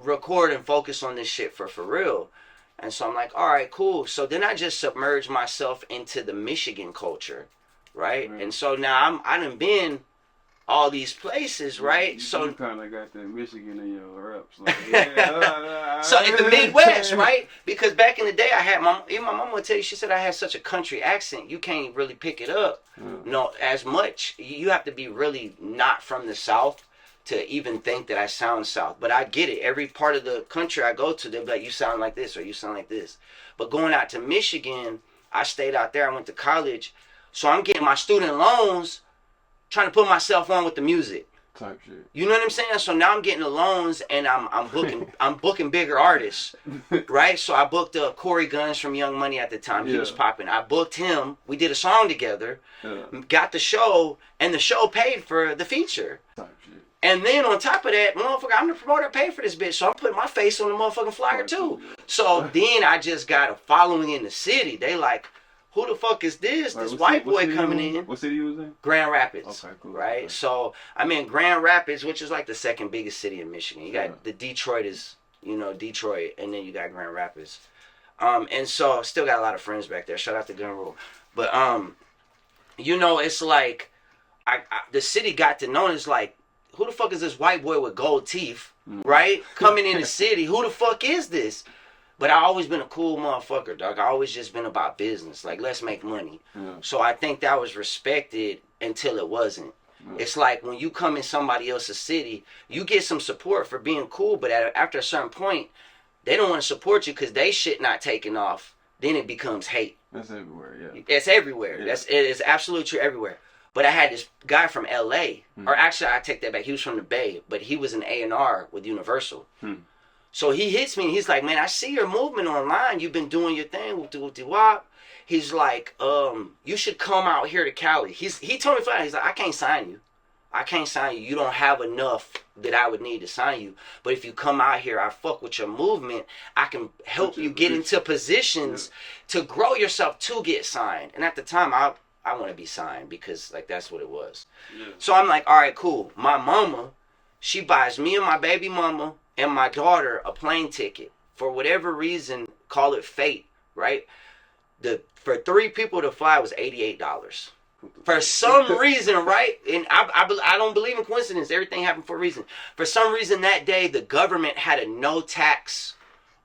record and focus on this shit for real. And so I'm like, all right, cool. So then I just submerged myself into the Michigan culture, right? And so now I done been all these places, right? You so kind of got that Michigan in your reps. Like, yeah, so in the Midwest, right? Because back in the day, I had my mom would tell you, she said I had such a country accent, you can't really pick it up, as much. You have to be really not from the South to even think that I sound South. But I get it. Every part of the country I go to, they'll be like, you sound like this or you sound like this. But going out to Michigan, I stayed out there. I went to college, so I'm getting my student loans, trying to put myself on with the music type shit. You know what I'm saying? So now I'm getting the loans, and I'm booking bigger artists, right? So I booked Corey Guns from Young Money at the time. He was popping. I booked him. We did a song together. Got the show, and the show paid for the feature. Type shit. And then on top of that, motherfucker, I'm the promoter. I paid for this bitch, so I'm putting my face on the motherfucking flyer too. So then I just got a following in the city. They like, who the fuck is this? This white boy coming in. What city you was in? Grand Rapids. Okay, cool. Right? Okay. So I'm in Grand Rapids, which is like the second biggest city in Michigan. You got the Detroit is, Detroit, and then you got Grand Rapids. And so still got a lot of friends back there. Shout out to Gun Rule. But it's like the city got to know, it's like, who the fuck is this white boy with gold teeth, right? Coming in the city. Who the fuck is this? But I always been a cool motherfucker, dog. I always just been about business. Like, let's make money. So I think that was respected until it wasn't. It's like when you come in somebody else's city, you get some support for being cool, but after a certain point, they don't want to support you because they shit not taking off. Then it becomes hate. That's everywhere, yeah. It's everywhere. Yeah. It is absolutely true everywhere. But I had this guy from LA, or actually I take that back. He was from the Bay, but he was an A&R with Universal. So he hits me and he's like, man, I see your movement online. You've been doing your thing. Whoop-de-whoop-de-wop. He's like, you should come out here to Cali. He told me flat, he's like, I can't sign you. I can't sign you. You don't have enough that I would need to sign you. But if you come out here, I fuck with your movement. I can help you get into positions to grow yourself to get signed. And at the time, I want to be signed because like that's what it was. So I'm like, all right, cool. My mama, she buys me and my baby mama and my daughter a plane ticket. For whatever reason, call it fate, right? For 3 people to fly was $88. For some reason, right? And I don't believe in coincidence. Everything happened for a reason. For some reason that day, the government had a no tax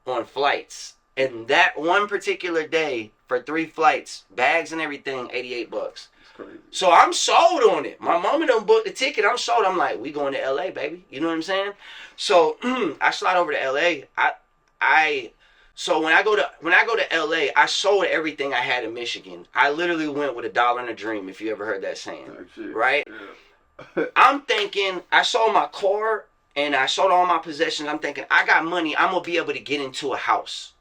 on flights. And that one particular day, for 3 flights, bags and everything, $88. So I'm sold on it. My mama done booked the ticket. I'm sold. I'm like, we going to LA, baby. You know what I'm saying? So I slide over to LA. So when I go to LA, I sold everything I had in Michigan. I literally went with $1 and a dream, if you ever heard that saying. Right? Yeah. I'm thinking, I sold my car and I sold all my possessions. I'm thinking, I got money. I'm going to be able to get into a house.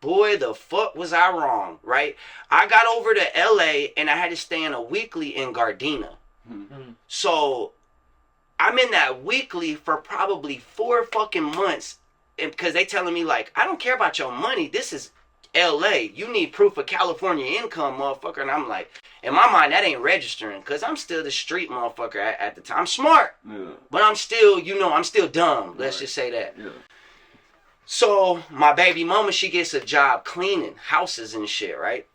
boy, the fuck was I wrong, right? I got over to LA and I had to stay in a weekly in Gardena. So I'm in that weekly for probably 4 fucking months, and because they telling me like, I don't care about your money. This is LA. You need proof of California income, motherfucker. And I'm like, in my mind, that ain't registering, because I'm still the street motherfucker at the time. I'm smart, but I'm still, I'm still dumb. Let's just say that. Yeah. So my baby mama, she gets a job cleaning houses and shit, right?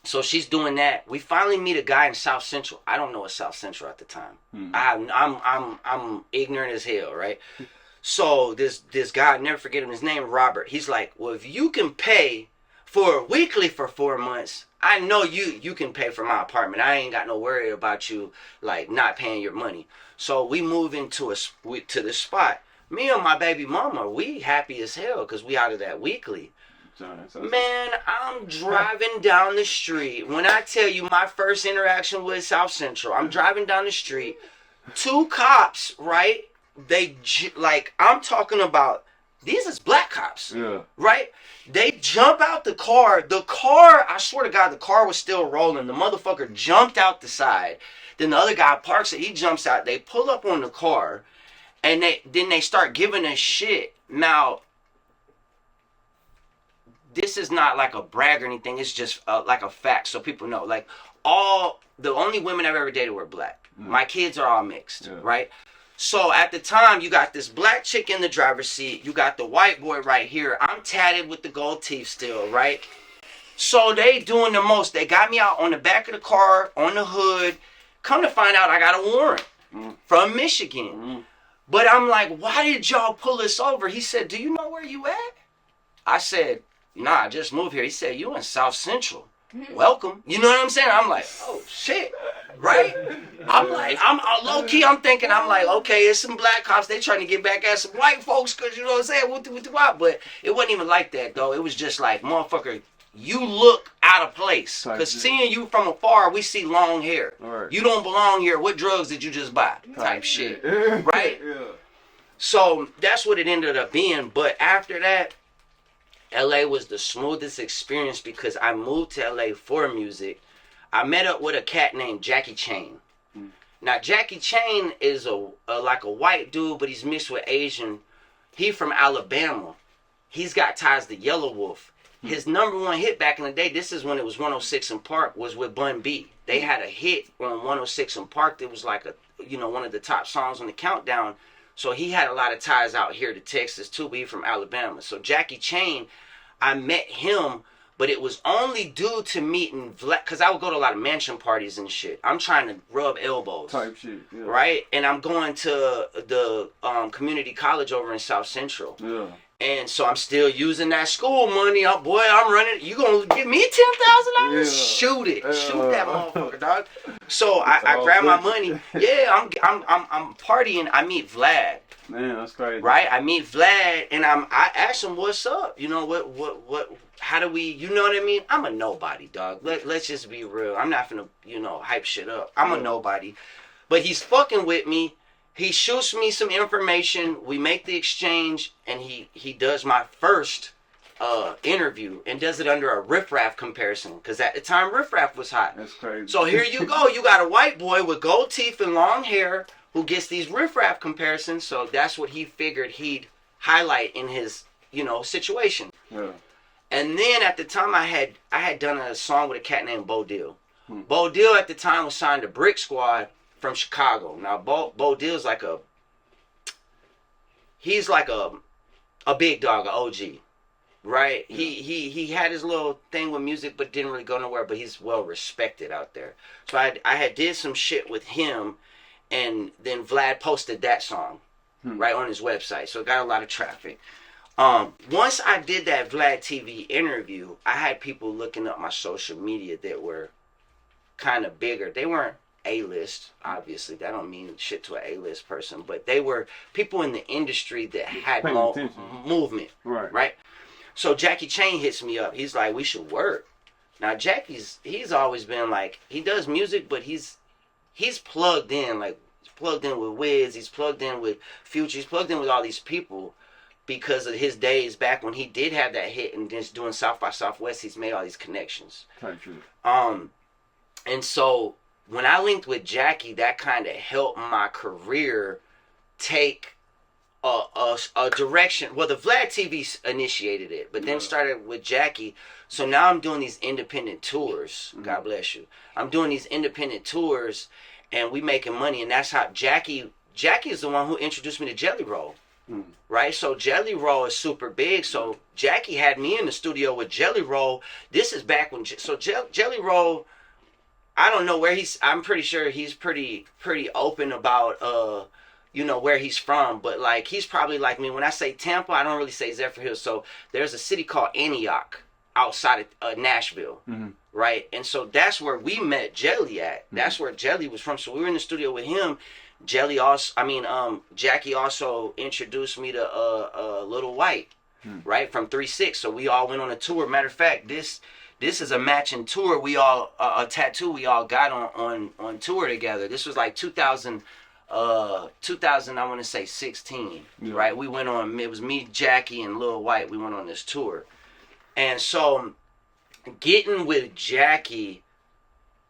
So she's doing that. We finally meet a guy in South Central. I don't know what South Central at the time. I'm ignorant as hell, right? So this guy, I'll never forget him, his name Robert. He's like, well, if you can pay for a weekly for 4 months, I know you can pay for my apartment. I ain't got no worry about you like not paying your money. So we move into to this spot. Me and my baby mama, we happy as hell because we out of that weekly. Man, I'm driving down the street. When I tell you my first interaction with South Central, I'm driving down the street. 2 cops, right? I'm talking about, these is black cops, right? They jump out the car. The car, I swear to God, the car was still rolling. The motherfucker jumped out the side. Then the other guy parks it. He jumps out. They pull up on the car, and then they start giving us shit. Now, this is not like a brag or anything. It's just like a fact, so people know. Like, the only women I've ever dated were black. My kids are all mixed, right? So at the time, you got this black chick in the driver's seat. You got the white boy right here. I'm tatted with the gold teeth still, right? So they doing the most. They got me out on the back of the car, on the hood. Come to find out, I got a warrant from Michigan. But I'm like, why did y'all pull us over? He said, do you know where you at? I said, nah, I just moved here. He said, you in South Central. Welcome. You know what I'm saying? I'm like, oh, shit. Right? I'm low-key, I'm thinking, okay, it's some black cops. They trying to get back at some white folks because, you know what I'm saying? What? But it wasn't even like that, though. It was just like, motherfucker, you look out of place. Because seeing you from afar, we see long hair. Right. You don't belong here. What drugs did you just buy? Type shit. Right? Yeah. So that's what it ended up being. But after that, LA was the smoothest experience because I moved to LA for music. I met up with a cat named Jackie Chain. Now, Jackie Chain is like a white dude, but he's mixed with Asian. He from Alabama. He's got ties to Yellow Wolf. His #1 hit back in the day, this is when it was 106 in Park, was with Bun B. They had a hit on 106 in Park that was like one of the top songs on the countdown. So he had a lot of ties out here to Texas too, but he from Alabama. So Jackie Chain, I met him, but it was only due to meeting Vlad, because I would go to a lot of mansion parties and shit. I'm trying to rub elbows. Type shit, yeah. Right? And I'm going to the community college over in South Central. Yeah. And so I'm still using that school money. I'm running. You gonna give me $10,000? Yeah. Shoot it. Shoot that motherfucker, dog. So I grab my money. Yeah, I'm partying. I meet Vlad. Man, that's crazy. Right? I meet Vlad and I ask him what's up. You know what how do we, you know what I mean? I'm a nobody, dog. Let's just be real. I'm not finna, hype shit up. I'm a nobody. But he's fucking with me. He shoots me some information. We make the exchange, and he does my first interview and does it under a riffraff comparison, because at the time riffraff was hot. That's crazy. So here you go. You got a white boy with gold teeth and long hair who gets these riffraff comparisons. So that's what he figured he'd highlight in his situation. Yeah. And then at the time I had done a song with a cat named Bo Dill. Bo Dill at the time was signed to Brick Squad from Chicago. Now Bo Dill's he's like a big dog, an OG, right? Yeah. He had his little thing with music, but didn't really go nowhere. But he's well respected out there. So I had did some shit with him, and then Vlad posted that song right on his website. So it got a lot of traffic. Once I did that VladTv interview, I had people looking up my social media that were kind of bigger. They weren't A-list, obviously. That don't mean shit to an A-list person, but they were people in the industry that had more movement, right? So Jackie Chain hits me up. He's like, we should work. Now he's always been like, he does music, but he's plugged in, like he's plugged in with Wiz, he's plugged in with Future, he's plugged in with all these people. because of his days back when he did have that hit and just doing South by Southwest, he's made all these connections. Country. And so when I linked with Jackie, that kind of helped my career take a direction. Well, the VladTv initiated it, but then started with Jackie. So now I'm doing these independent tours. God bless you. I'm doing these independent tours, and we making money, and that's how Jackie is the one who introduced me to Jelly Roll. Right, so Jelly Roll is super big. So Jackie had me in the studio with Jelly Roll. This is back when Jelly Roll. I don't know where he's. I'm pretty sure he's pretty open about where he's from. But like he's probably like me. When I say Tampa, I don't really say Zephyrhills. So there's a city called Antioch outside of Nashville, right? And so that's where we met Jelly at. That's where Jelly was from. So we were in the studio with him. Jackie also introduced me to Little White, right, from 3-6. So we all went on a tour. Matter of fact, this is a matching tour. We all a tattoo we all got on tour together. This was like 2000 I want to say 16, right? We went on. It was me, Jackie, and Lil White. We went on this tour, and so getting with Jackie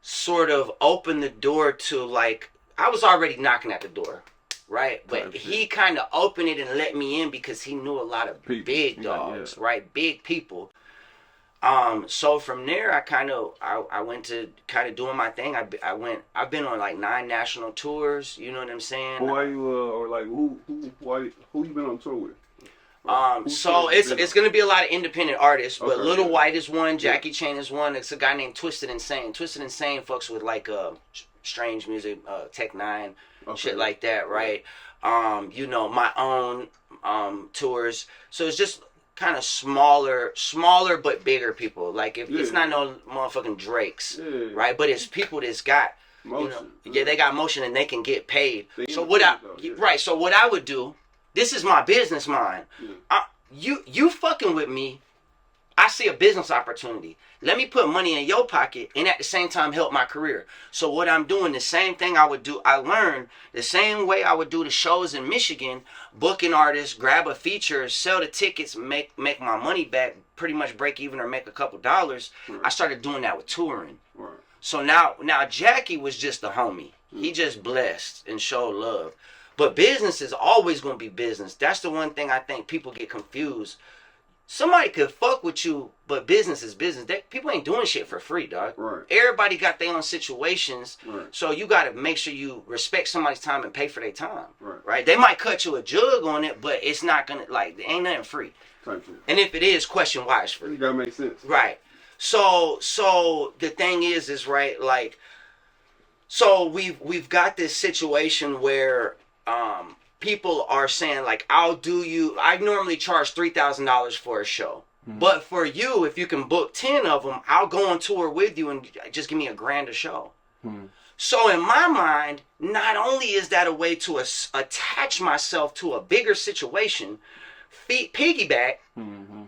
sort of opened the door to like. I was already knocking at the door, right? But he kind of opened it and let me in because he knew a lot of big dogs, right? Big people. So from there, I went to kind of doing my thing. I've been on like 9 national tours. You know what I'm saying? Who are you, or like who you been on tour with? So it's gonna be a lot of independent artists, but Little White is one, Jackie Chain is one. It's a guy named Twisted Insane. Twisted Insane fucks with like strange music, Tech 9, shit like that, right? My own tours. So it's just kind of smaller but bigger people. Like if it's not no motherfucking Drakes, right? But it's people that's got motion. They got motion and they can get paid. So what I would do. This is my business mind. You fucking with me, I see a business opportunity. Let me put money in your pocket and at the same time help my career. So what I'm doing, the same thing I would do, I learned the same way I would do the shows in Michigan, booking artists, grab a feature, sell the tickets, make my money back, pretty much break even or make a couple dollars. I started doing that with touring. So now Jackie was just the homie. He just blessed and showed love. But business is always going to be business. That's the one thing I think people get confused. Somebody could fuck with you, but business is business. People ain't doing shit for free, dog. Right. Everybody got their own situations. Right. So you got to make sure you respect somebody's time and pay for their time. Right? They might cut you a jug on it, but it's not going to, like, there ain't nothing free. And if it is, question why it's free. It got to make sense. Right. So the thing is right, like, so we've got this situation where people are saying like, I normally charge $3,000 for a show, but for you, if you can book 10 of them, I'll go on tour with you and just give me $1,000 a show. So in my mind, not only is that a way to attach myself to a bigger situation, piggyback,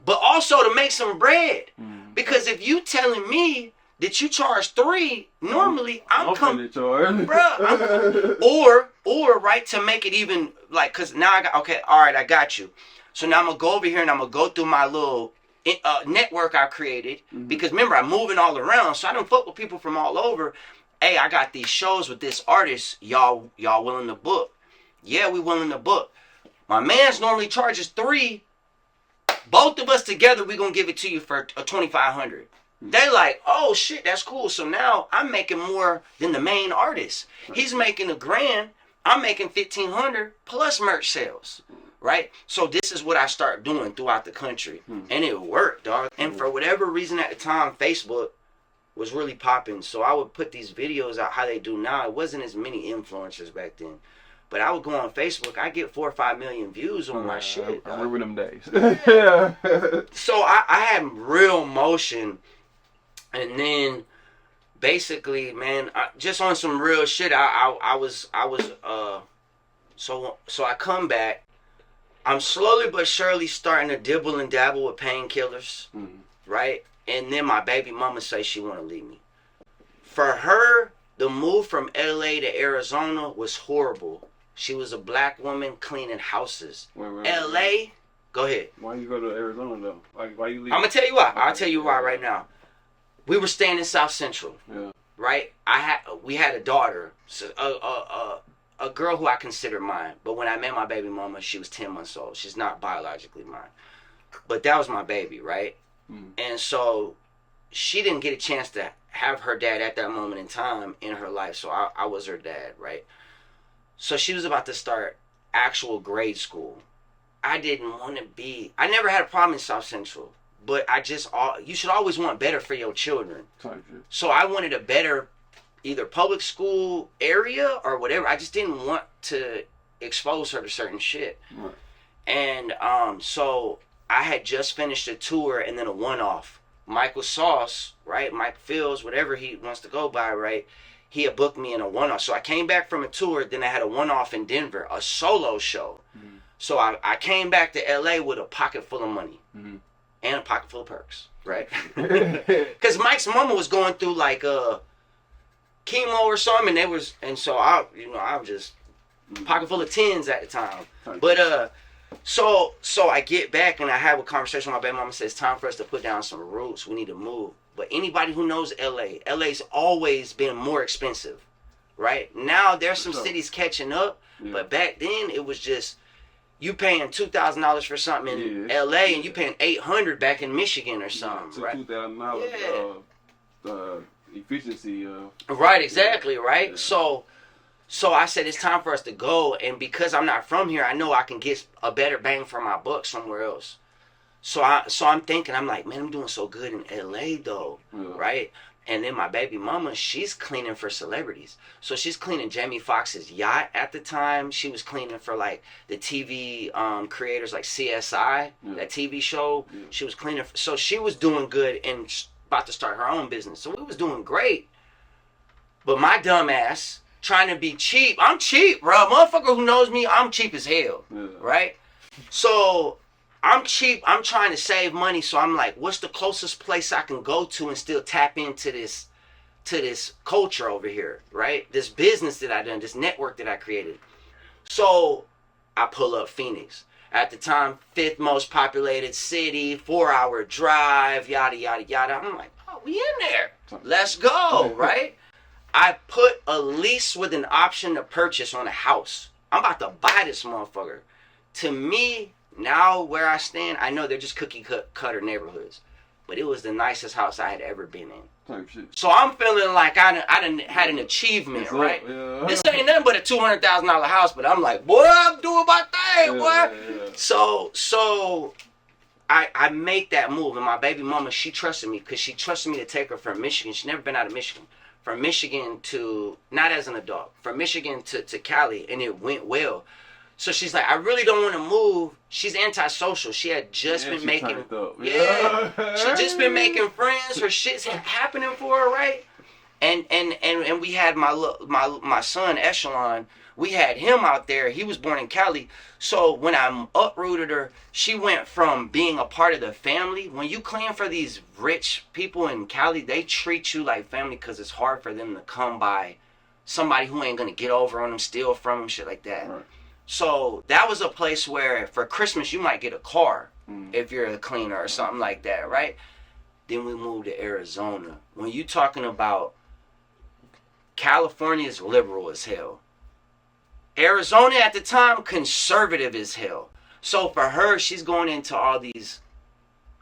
but also to make some bread. Because if you telling me that you charge 3, normally I'm coming, bruh. Or right, to make it even like, cause now I got you. So now I'm gonna go over here and I'm gonna go through my little network I created, because remember I'm moving all around, so I don't fuck with people from all over. Hey, I got these shows with this artist. Y'all willing to book? Yeah, we willing to book. My man's normally charges 3. Both of us together, we gonna give it to you for $2,500. They like, oh shit, that's cool. So now I'm making more than the main artist. He's making $1,000. I'm making $1,500 plus merch sales, right? So this is what I start doing throughout the country, and it worked, dog. And for whatever reason at the time, Facebook was really popping. So I would put these videos out how they do now. It wasn't as many influencers back then. But I would go on Facebook. I get 4 or 5 million views on my shit. I remember them days. So I had real motion. And then basically, man, just on some real shit, so I come back. I'm slowly but surely starting to dibble and dabble with painkillers, right? And then my baby mama say she want to leave me. For her, the move from LA to Arizona was horrible. She was a black woman cleaning houses. LA, Go ahead. Why you go to Arizona though? Like, why you leave? I'm gonna tell you why. I'll tell you why right now. We were staying in South Central. Yeah. Right? We had a daughter, so a girl who I consider mine. But when I met my baby mama, she was 10 months old. She's not biologically mine. But that was my baby, right? And so she didn't get a chance to have her dad at that moment in time in her life. So I was her dad, right? So she was about to start actual grade school. I didn't want to be... I never had a problem in South Central. But you should always want better for your children. So I wanted a better either public school area or whatever. I just didn't want to expose her to certain shit. Right. And so I had just finished a tour and then a one-off. Michael Sauce, right? Mike Fields, whatever he wants to go by, right? He had booked me in a one-off. So I came back from a tour, then I had a one-off in Denver, a solo show. So I came back to LA with a pocket full of money. And a pocket full of perks, right? Because Mike's mama was going through like chemo or something, and so I was just pocket full of tens at the time. But so I get back and I have a conversation with my baby mama. Says it's time for us to put down some roots. We need to move. But anybody who knows LA's always been more expensive, right? Now there's some cities catching up, but back then it was just. You paying $2,000 for something in LA and you paying $800 back in Michigan or something, right? $2,000 efficiency. Right, exactly, right? Yeah. So I said it's time for us to go, and because I'm not from here, I know I can get a better bang for my buck somewhere else. So I'm thinking, I'm like, man, I'm doing so good in LA though, right? And then my baby mama, she's cleaning for celebrities. So she's cleaning Jamie Foxx's yacht at the time. She was cleaning for like the TV creators like CSI, that TV show. She was cleaning. So she was doing good and about to start her own business. So we was doing great. But my dumb ass trying to be cheap. I'm cheap, bro. Motherfucker who knows me, I'm cheap as hell, right? So I'm cheap. I'm trying to save money. So I'm like, what's the closest place I can go to and still tap into this culture over here, right? This business that I done, this network that I created. So I pull up Phoenix. At the time, 5th most populated city, 4-hour drive, yada, yada, yada. I'm like, oh, we in there. Let's go, right? I put a lease with an option to purchase on a house. I'm about to buy this motherfucker. To me, now where I stand, I know they're just cookie cutter neighborhoods, but it was the nicest house I had ever been in. So I'm feeling like I done had an achievement, right? This ain't nothing but a $200,000 house, but I'm like, boy, I'm doing my thing, boy. So I make that move, and my baby mama, she trusted me because she trusted me to take her from Michigan. She's never been out of Michigan. From Michigan to, not as an adult, from Michigan to Cali, and it went well. So she's like, I really don't want to move. She's antisocial. She had just been making, she just been making friends. Her shit's happening for her, right? And we had my son Echelon. We had him out there. He was born in Cali. So when I uprooted her, she went from being a part of the family. When you clean for these rich people in Cali, they treat you like family because it's hard for them to come by somebody who ain't gonna get over on them, steal from them, shit like that. Right. So that was a place where for Christmas you might get a car if you're a cleaner or something like that, right? Then we moved to Arizona. When you talking about California is liberal as hell. Arizona at the time, conservative as hell. So for her, she's going into all these,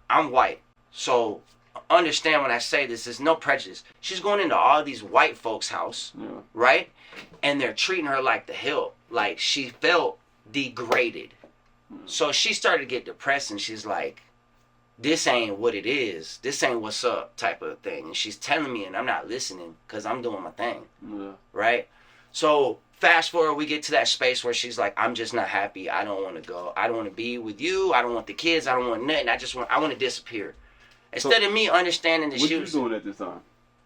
I'm white. So understand when I say this, there's no prejudice. She's going into all these white folks' house, right? And they're treating her like the hell. Like she felt degraded. So she started to get depressed and she's like, this ain't what it is. This ain't what's up type of thing. And she's telling me and I'm not listening because I'm doing my thing, right? So fast forward, we get to that space where she's like, I'm just not happy. I don't want to go. I don't want to be with you. I don't want the kids. I don't want nothing. I want to disappear. Instead of me understanding that she was... What you doing at this time?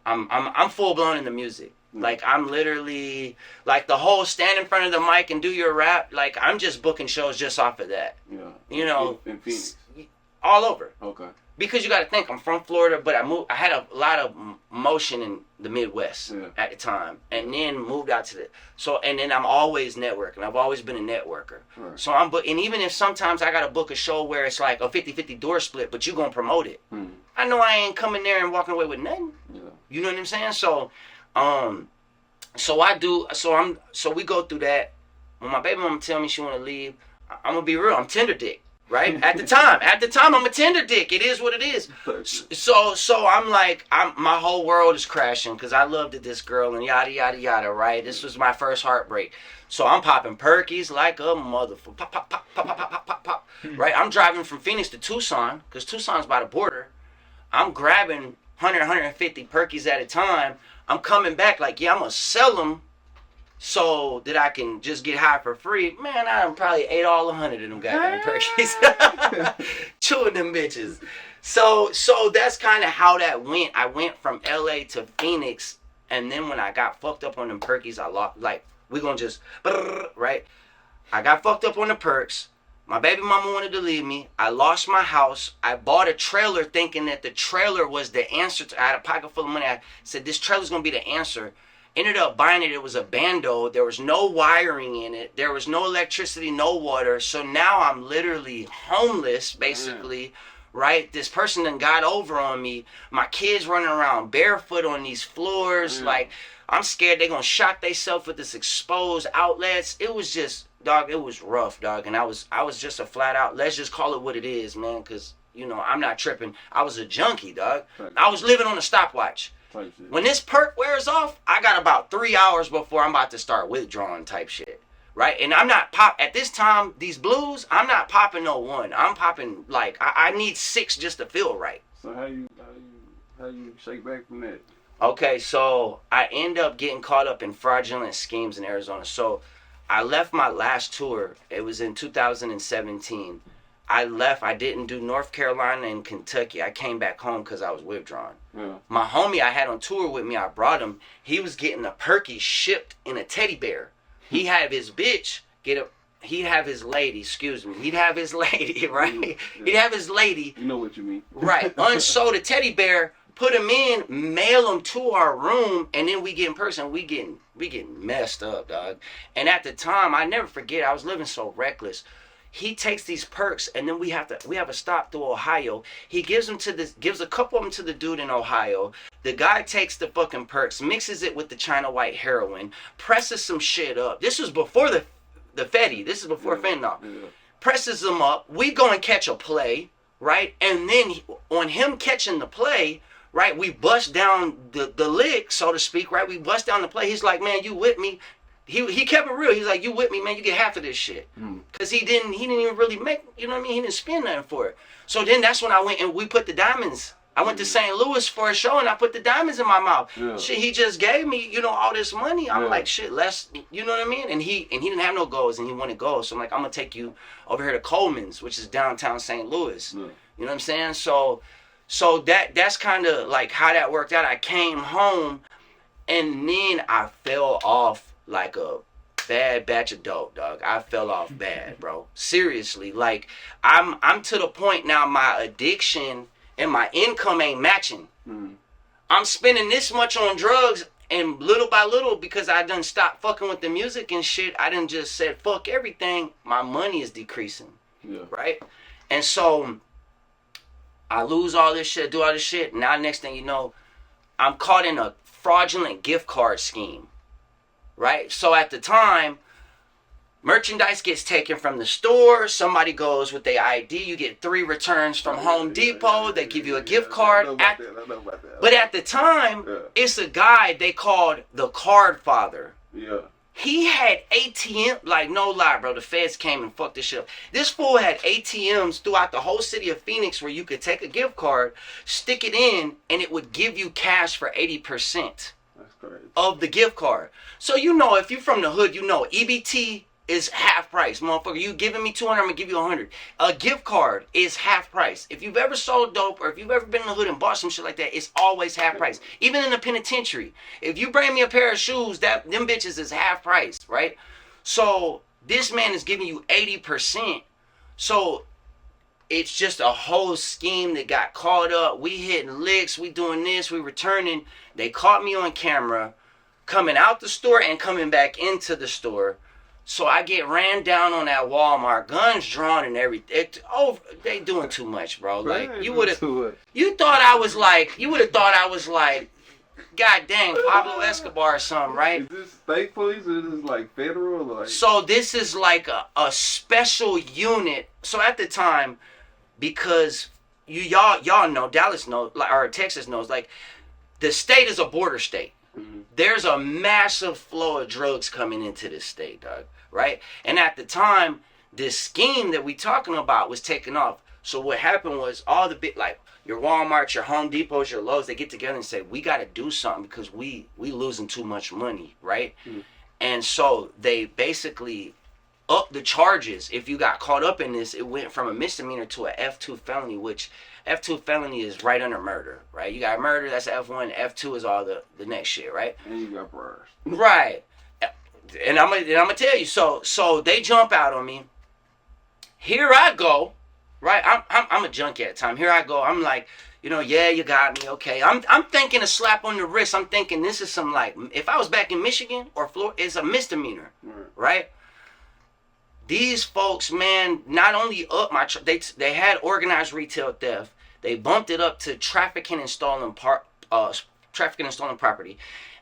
I'm full blown in the music. Like I'm literally like the whole stand in front of the mic and do your rap. Like I'm just booking shows just off of that. Yeah. You know, in Phoenix. all over. Okay. Because you got to think, I'm from Florida, but I had a lot of motion in the Midwest at the time, and then moved out to and then I'm always networking. I've always been a networker. Right. So and even if sometimes I got to book a show where it's like a 50-50 door split, but you gonna promote it. I know I ain't coming there and walking away with nothing. Yeah. You know what I'm saying? So, so we go through that. When my baby mama tell me she want to leave, I'm gonna be real. I'm tender dick. Right? At the time, I'm a tender dick. It is what it is. So I'm like, my whole world is crashing because I loved this girl and yada, yada, yada, right? This was my first heartbreak. So I'm popping perkies like a motherfucker. Pop, pop, pop, pop, pop, pop, pop, pop. Right? I'm driving from Phoenix to Tucson because Tucson's by the border. I'm grabbing 100, 150 perkies at a time. I'm coming back like, yeah, I'm going to sell them so that I can just get high for free. Man, I probably ate all 100 of them goddamn perkies. Chewing them bitches. So that's kind of how that went. I went from LA to Phoenix, and then when I got fucked up on them perkies, I lost, like, we gonna just, right? I got fucked up on the perks. My baby mama wanted to leave me. I lost my house. I bought a trailer thinking that the trailer was the answer to, I had a pocket full of money. I said, this trailer's gonna be the answer. Ended up buying it. It was a bando. There was no wiring in it. There was no electricity, no water. So now I'm literally homeless, basically, right? This person done got over on me. My kids running around barefoot on these floors. Like, I'm scared they're going to shock themselves with this exposed outlets. It was just, dog, it was rough, dog. And I was just a flat out, let's just call it what it is, man, because, you know, I'm not tripping. I was a junkie, dog. I was living on a stopwatch. When this perk wears off, I got about 3 hours before I'm about to start withdrawing type shit, right? And I'm not at this time, these blues, I'm not popping no one. I'm popping, like, I need 6 just to feel right. So how you shake back from that? Okay, so I end up getting caught up in fraudulent schemes in Arizona. So I left my last tour. It was in 2017. I left. I didn't do North Carolina and Kentucky. I came back home because I was withdrawn. Yeah. My homie I had on tour with me, I brought him. He was getting a perky shipped in a teddy bear. He'd have his bitch he'd have his lady, he'd have his lady, right? Yeah. He'd have his lady. You know what you mean. Right. Unsold a teddy bear, put him in, mail him to our room, and then we get in person. We getting messed up, dog. And at the time, I never forget, I was living so reckless. He takes these perks, and then we have a stop through Ohio. He gives a couple of them to the dude in Ohio. The guy takes the fucking perks, mixes it with the China white heroin, presses some shit up. This was before the Fetty. This is before fentanyl. Yeah. Presses them up. We go and catch a play, right? And then on him catching the play, right, we bust down the lick, so to speak, right? We bust down the play. He's like, man, you with me? He kept it real. He's like, you with me, man? You get half of this shit. Because he didn't even really make, you know what I mean? He didn't spend nothing for it. So then that's when I went and we put the diamonds. I went to St. Louis for a show and I put the diamonds in my mouth. Yeah. Shit, he just gave me, you know, all this money. I'm like, shit, let's, you know what I mean? And he didn't have no goals and he wanted goals. So I'm like, I'm going to take you over here to Coleman's, which is downtown St. Louis. Yeah. You know what I'm saying? So that's kind of like how that worked out. I came home and then I fell off like a bad batch of dope, dog. I fell off bad, bro. Seriously, like I'm to the point now my addiction and my income ain't matching. I'm spending this much on drugs and little by little because I done stopped fucking with the music and shit. I done just said fuck everything. My money is decreasing, right? And so I lose all this shit, do all this shit. Now next thing you know, I'm caught in a fraudulent gift card scheme. Right? So at the time, merchandise gets taken from the store. Somebody goes with their ID. You get 3 returns from Home Depot. They give you a gift card. But at the time, it's a guy they called the Card Father. Yeah. He had ATM, like no lie, bro. The feds came and fucked this shit up. This fool had ATMs throughout the whole city of Phoenix where you could take a gift card, stick it in, and it would give you cash for 80%. Of the gift card. So you know, if you're from the hood, you know EBT is half price. Motherfucker, you giving me 200, I'm gonna give you 100. A gift card is half price. If you've ever sold dope or if you've ever been in the hood and bought some shit like that, it's always half price. Even in the penitentiary. If you bring me a pair of shoes, them bitches is half price, right? So this man is giving you 80%. So it's just a whole scheme that got caught up. We hitting licks, we doing this, we returning. They caught me on camera coming out the store and coming back into the store. So I get ran down on that Walmart, guns drawn and everything. They doing too much, bro. Like you would have thought I was like God dang, Pablo Escobar or something, right? Is this state police or is this like federal? Like? So this is like a special unit. So at the time, because y'all know, Dallas knows, like, or Texas knows, like the state is a border state. Mm-hmm. There's a massive flow of drugs coming into this state, dog, right? And at the time, this scheme that we talking about was taking off. So what happened was all the big, like, your Walmarts, your Home Depots, your Lowe's, they get together and say, we got to do something because we losing too much money, right? Mm. And so they basically upped the charges. If you got caught up in this, it went from a misdemeanor to a F2 felony, which F2 felony is right under murder, right? You got murder, that's F1. F2 is all the next shit, right? And you got priors. Right. And I'm gonna tell you, so they jump out on me. Here I go. Right, I'm a junkie at the time. Here I go. I'm like, yeah, you got me. Okay, I'm thinking a slap on the wrist. I'm thinking this is some, like, if I was back in Michigan or Florida, it's a misdemeanor, right? These folks, man, not only up my they had organized retail theft. They bumped it up to trafficking and stolen property,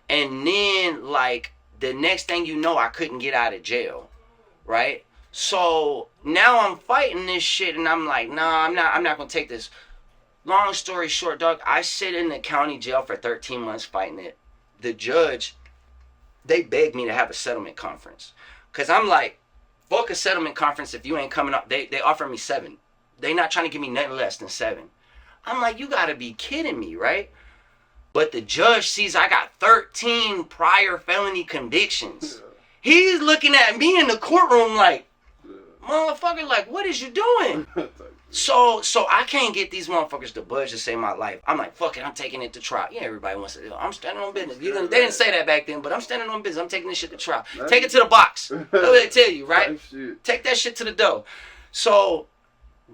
and then like the next thing you know, I couldn't get out of jail, right? So now I'm fighting this shit, and I'm like, nah, I'm not gonna take this. Long story short, dog, I sit in the county jail for 13 months fighting it. The judge, they begged me to have a settlement conference, cause I'm like, fuck a settlement conference if you ain't coming up. They offer me 7. They not trying to give me nothing less than 7. I'm like, you gotta be kidding me, right? But the judge sees I got 13 prior felony convictions. He's looking at me in the courtroom like, motherfucker, like, what is you doing? So I can't get these motherfuckers to budge to save my life. I'm like, fuck it, I'm taking it to trial. Yeah, everybody wants to. I'm standing on business. They didn't say that back then, but I'm standing on business. I'm taking this shit to trial. Take it to the box. That's what they tell you, right? Take that shit to the dough. So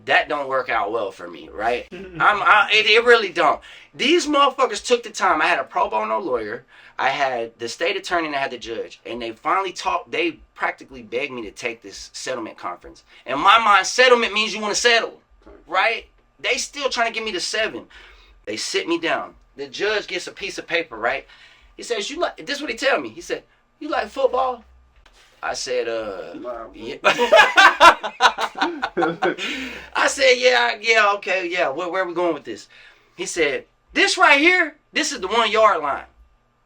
that don't work out well for me, right? It really don't. These motherfuckers took the time. I had a pro bono lawyer. I had the state attorney and I had the judge. And they finally talked. They practically begged me to take this settlement conference. In my mind, settlement means you want to settle, right? They still trying to get me to 7. They sit me down. The judge gets a piece of paper, right? He says, this is what he tell me. He said, you like football? I said, yeah. I said, yeah, okay, yeah. Where are we going with this? He said, this right here, this is the 1 yard line.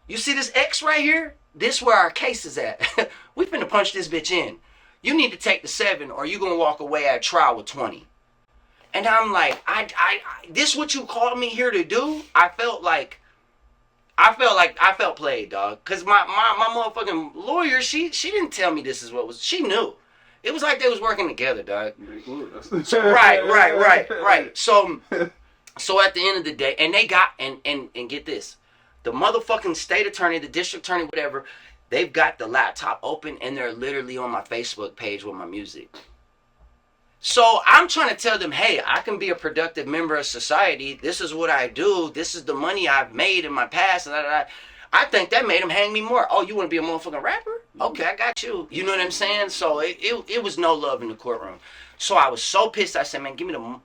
You see this X right here? This where our case is at. We finna punch this bitch in. You need to take the 7 or you gonna walk away at trial with 20. And I'm like, this what you called me here to do? I felt played, dog. Cause my motherfucking lawyer, she didn't tell me this is what was. She knew. It was like they was working together, dog. So, right. So at the end of the day, and they got and get this, the motherfucking state attorney, the district attorney, whatever, they've got the laptop open and they're literally on my Facebook page with my music. So I'm trying to tell them, hey, I can be a productive member of society. This is what I do. This is the money I've made in my past. I think that made them hang me more. Oh, you want to be a motherfucking rapper? Okay, I got you. You know what I'm saying? So it was no love in the courtroom. So I was so pissed. I said, man, give me the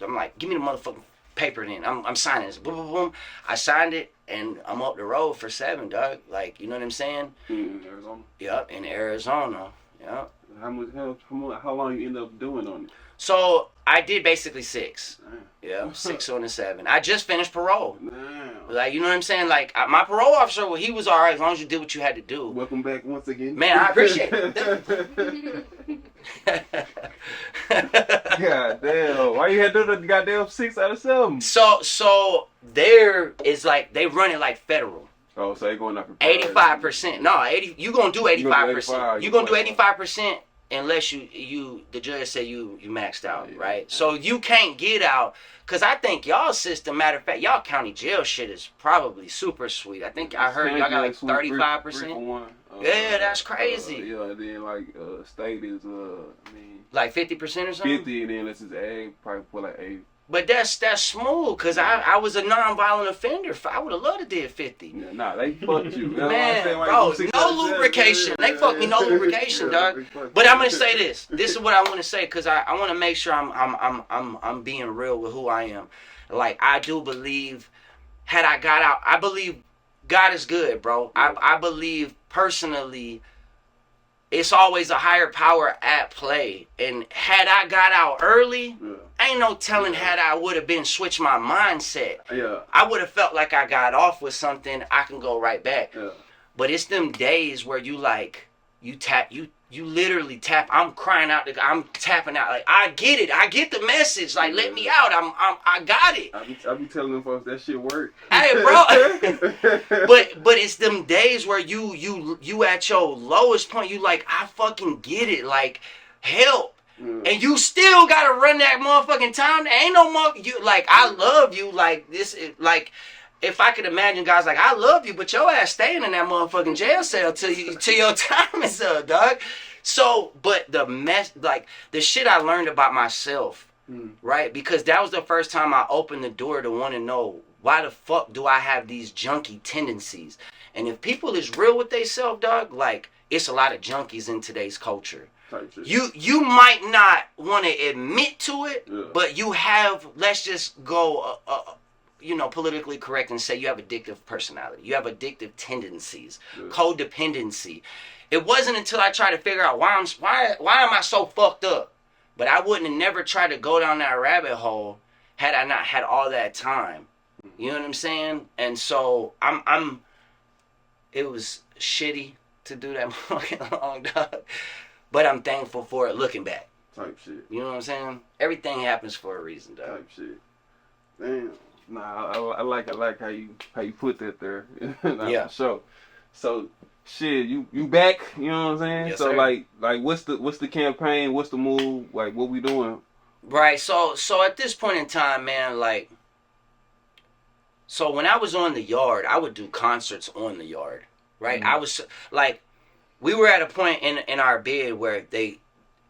motherfucking paper then. I'm signing this. Boom, boom, boom. I signed it, and I'm up the road for 7, dog. Like, you know what I'm saying? In Arizona? Yep, in Arizona. Yep. How long you end up doing on it? So I did basically 6. Yeah, 6 on the 7. I just finished parole. Damn. Like, you know what I'm saying? Like, my parole officer, well, he was all right as long as you did what you had to do. Welcome back once again. Man, I appreciate it. God damn. Why you had to do the goddamn 6 out of 7? So there is like, they run it like federal. Oh, so they going up 85%. No, 80. You gonna do 85%. You gonna do 85% unless the judge say you maxed out, right? So you can't get out. Cause I think y'all system, matter of fact, y'all county jail shit is probably super sweet. I think I heard y'all got like 35%. Yeah, that's crazy. Yeah, then like state is Like 50% or something? 50, and then let's just add, probably put like 80. But that's smooth, because I was a non-violent offender. I would have loved to did 50. Yeah, nah, they fucked you. Man, bro, no lubrication. They fucked me, no lubrication, dog. But I'm gonna say this. This is what I want to say, because I want to make sure I'm being real with who I am. Like, I do believe, had I got out, I believe God is good, bro. I believe personally, it's always a higher power at play. And had I got out early, ain't no telling had I would have been switched my mindset. Yeah. I would have felt like I got off with something, I can go right back. Yeah. But it's them days where you literally tap. I'm crying out. I'm tapping out. Like, I get it. I get the message. Like, let me out. I got it. I be telling them folks that shit work. Hey, bro. but it's them days where you at your lowest point. You like, I fucking get it. Like, help. And you still gotta run that motherfucking time. There ain't no you like, I love you. Like, this is like, if I could imagine guys like, I love you, but your ass staying in that motherfucking jail cell till your time is up, dog. So, but the shit I learned about myself, right? Because that was the first time I opened the door to want to know, why the fuck do I have these junkie tendencies? And if people is real with theyself, dog, like, it's a lot of junkies in today's culture. You might not want to admit to it, but you have, let's just go politically correct and say you have addictive personality. You have addictive tendencies, codependency. It wasn't until I tried to figure out why am I so fucked up? But I wouldn't have never tried to go down that rabbit hole had I not had all that time. You know what I'm saying? And so it was shitty to do that fucking long, dog. But I'm thankful for it looking back. Type shit. You know what I'm saying? Everything happens for a reason, dog. Type shit. Damn. Nah, I like how you put that there. Nah, yeah. So shit, you back, you know what I'm saying? Yes, so sir. like what's the campaign, what's the move, like what we doing? Right, so at this point in time, man, like, so when I was on the yard, I would do concerts on the yard, right? I was like, we were at a point in our bid where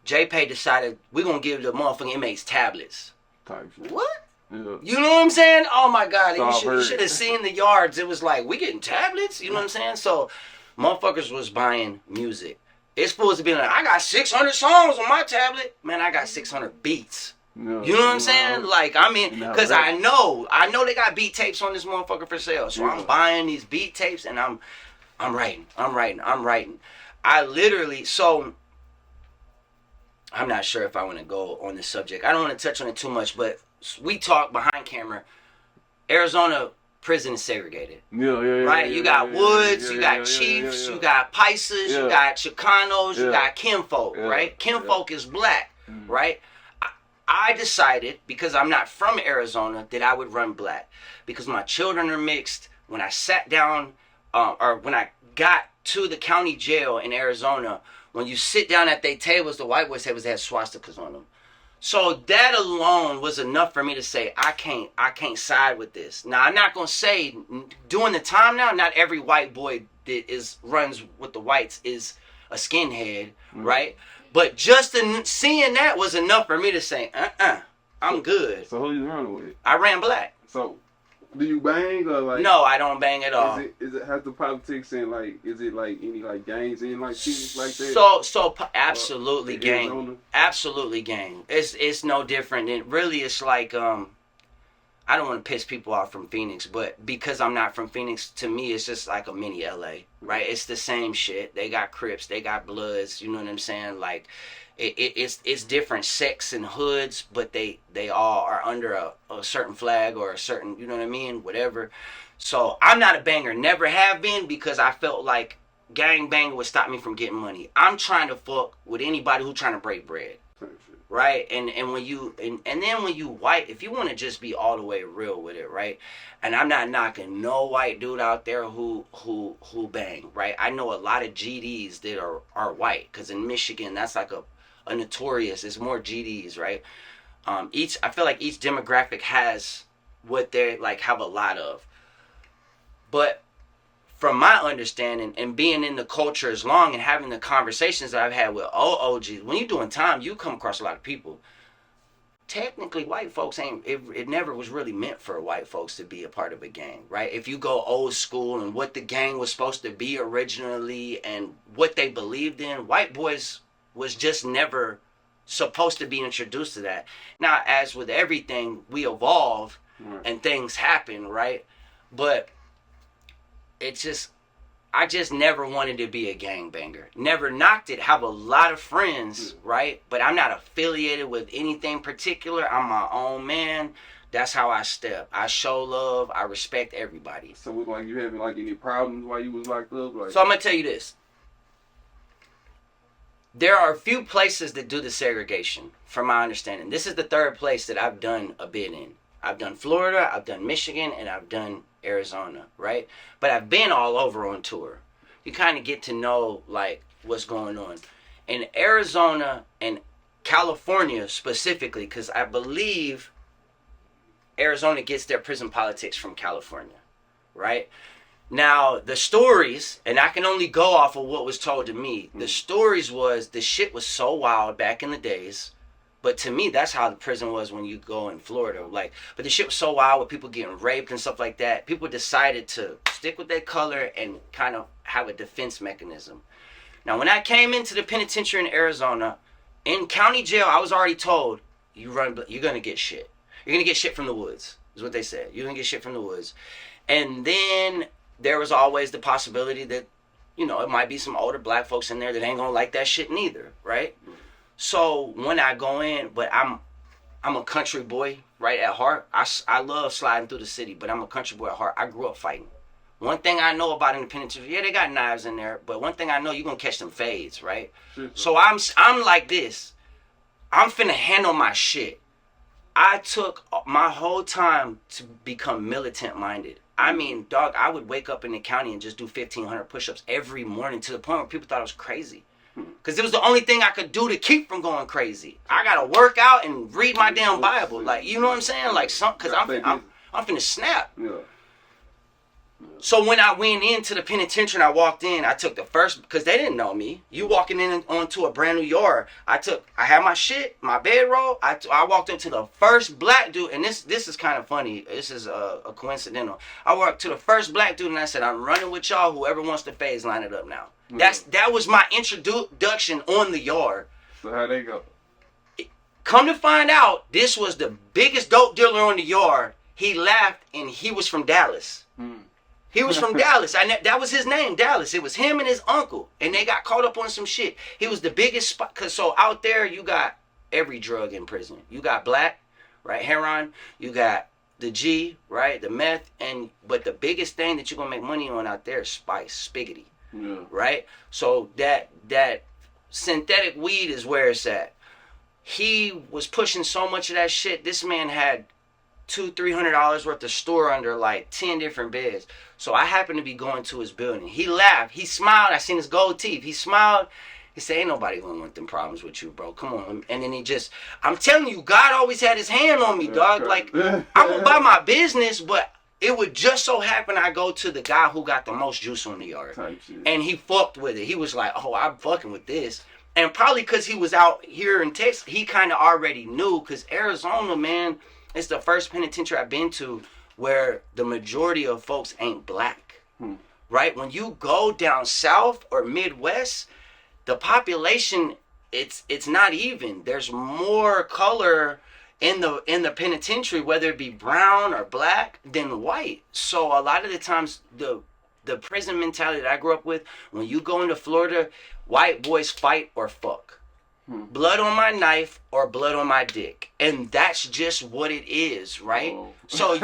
JPay decided we're gonna give the motherfucking inmates tablets. Type shit. What? Yeah. You know what I'm saying? Oh my God, you should heard. have seen the yards. It was like, we getting tablets? You know what I'm saying? So motherfuckers was buying music. It's supposed to be like, I got 600 songs on my tablet. Man, I got 600 beats. No, you know what I'm saying? Like, I mean, because I know they got beat tapes on this motherfucker for sale. So I'm buying these beat tapes and I'm writing. I literally, so I'm not sure if I want to go on this subject. I don't want to touch on it too much, but we talk behind camera. Arizona prison is segregated. Right? You got Woods, you got Chiefs, you got Pisces, you got Chicanos, you got Kinfolk, right? Kinfolk is black, right? I decided, because I'm not from Arizona, that I would run black. Because my children are mixed. When I sat down, or when I got to the county jail in Arizona, when you sit down at their tables, the white boys' tables, they had swastikas on them. So that alone was enough for me to say, I can't side with this. Now, I'm not going to say, during the time now, not every white boy that runs with the whites is a skinhead, right? But just seeing that was enough for me to say, I'm good. So who you running with? I ran black. So, do you bang or like? No, I don't bang at all. Is it has the politics and like, is it like any like gangs in like things like that? So absolutely gang. Absolutely gang. It's no different. It really is like I don't want to piss people off from Phoenix, but because I'm not from Phoenix, to me it's just like a mini LA, right? It's the same shit. They got Crips, they got Bloods, you know what I'm saying? Like it's different sects and hoods, but they all are under a certain flag or a certain, you know what I mean, whatever. So I'm not a banger, never have been, because I felt like gang bang would stop me from getting money. I'm trying to fuck with anybody who's trying to break bread, right? And when you and then when you white, if you want to just be all the way real with it, right? And I'm not knocking no white dude out there who bang, right? I know a lot of GDs that are white, because in Michigan that's like a notorious, it's more GDs, right? I feel like each demographic has what they like have a lot of. But from my understanding and being in the culture as long and having the conversations that I've had with OGs, when you're doing time, you come across a lot of people. Technically, white folks it never was really meant for white folks to be a part of a gang, right? If you go old school and what the gang was supposed to be originally and what they believed in, white boys was just never supposed to be introduced to that. Now, as with everything, we evolve and things happen, right? But it's just, I just never wanted to be a gangbanger. Never knocked it. Have a lot of friends, right? But I'm not affiliated with anything particular. I'm my own man. That's how I step. I show love. I respect everybody. So, like, you having like any problems while you was locked up? Like, so I'm gonna tell you this. There are a few places that do the segregation, from my understanding. This is the third place that I've done a bit in. I've done Florida, I've done Michigan, and I've done Arizona, right? But I've been all over on tour. You kind of get to know, like, what's going on. In Arizona and California specifically, because I believe Arizona gets their prison politics from California, right? Now, the stories, and I can only go off of what was told to me, the stories was the shit was so wild back in the days. But to me, that's how the prison was when you go in Florida. Like, but the shit was so wild with people getting raped and stuff like that. People decided to stick with their color and kind of have a defense mechanism. Now, when I came into the penitentiary in Arizona, in county jail, I was already told, you're gonna get shit. You're gonna get shit from the woods, is what they said. You're gonna get shit from the woods. And then there was always the possibility that, you know, it might be some older black folks in there that ain't gonna like that shit neither, right? So when I go in, but I'm a country boy, right, at heart. I love sliding through the city, but I'm a country boy at heart. I grew up fighting. One thing I know about in the penitentiary, yeah, they got knives in there, but one thing I know, you're going to catch them fades, right? So I'm like this. I'm finna handle my shit. I took my whole time to become militant-minded. I mean, dog, I would wake up in the county and just do 1,500 push-ups every morning to the point where people thought I was crazy. Because it was the only thing I could do to keep from going crazy. I got to work out and read my damn Bible. Like, you know what I'm saying? Like, because I'm finna snap. Yeah. So when I went into the penitentiary and I walked in, I took the first, because they didn't know me. You walking in onto a brand new yard. I had my shit, my bedroll. I walked up to the first black dude, and this is kind of funny. This is a coincidental. I walked to the first black dude and I said, I'm running with y'all. Whoever wants to phase, line it up now. That was my introduction on the yard. So how'd they go? Come to find out, this was the biggest dope dealer on the yard. He laughed, and he was from Dallas. He was from Dallas. That was his name, Dallas. It was him and his uncle, and they got caught up on some shit. He was the biggest spot, cause so out there you got every drug in prison. You got black, right, heroin. You got the G, right, the meth, but the biggest thing that you're gonna make money on out there is spice, spiggity. Yeah. Right? So that synthetic weed is where it's at. He was pushing so much of that shit. This man had $200-300 worth of store under like 10 different beds. So I happened to be going to his building. He laughed. He smiled. I seen his gold teeth. He smiled. He said, ain't nobody gonna want them problems with you, bro. Come on. And then I'm telling you, God always had his hand on me, dog. Like, I would buy my business, but it would just so happen I go to the guy who got the most juice on the yard. And he fucked with it. He was like, oh, I'm fucking with this. And probably because he was out here in Texas, he kind of already knew. Because Arizona, man, it's the first penitentiary I've been to where the majority of folks ain't black. Right? When you go down south or Midwest, the population, it's not even. There's more color in the penitentiary, whether it be brown or black, than white. So a lot of the times, the prison mentality that I grew up with, when you go into Florida, white boys fight or fuck. Blood on my knife or blood on my dick. And that's just what it is, right? Oh. So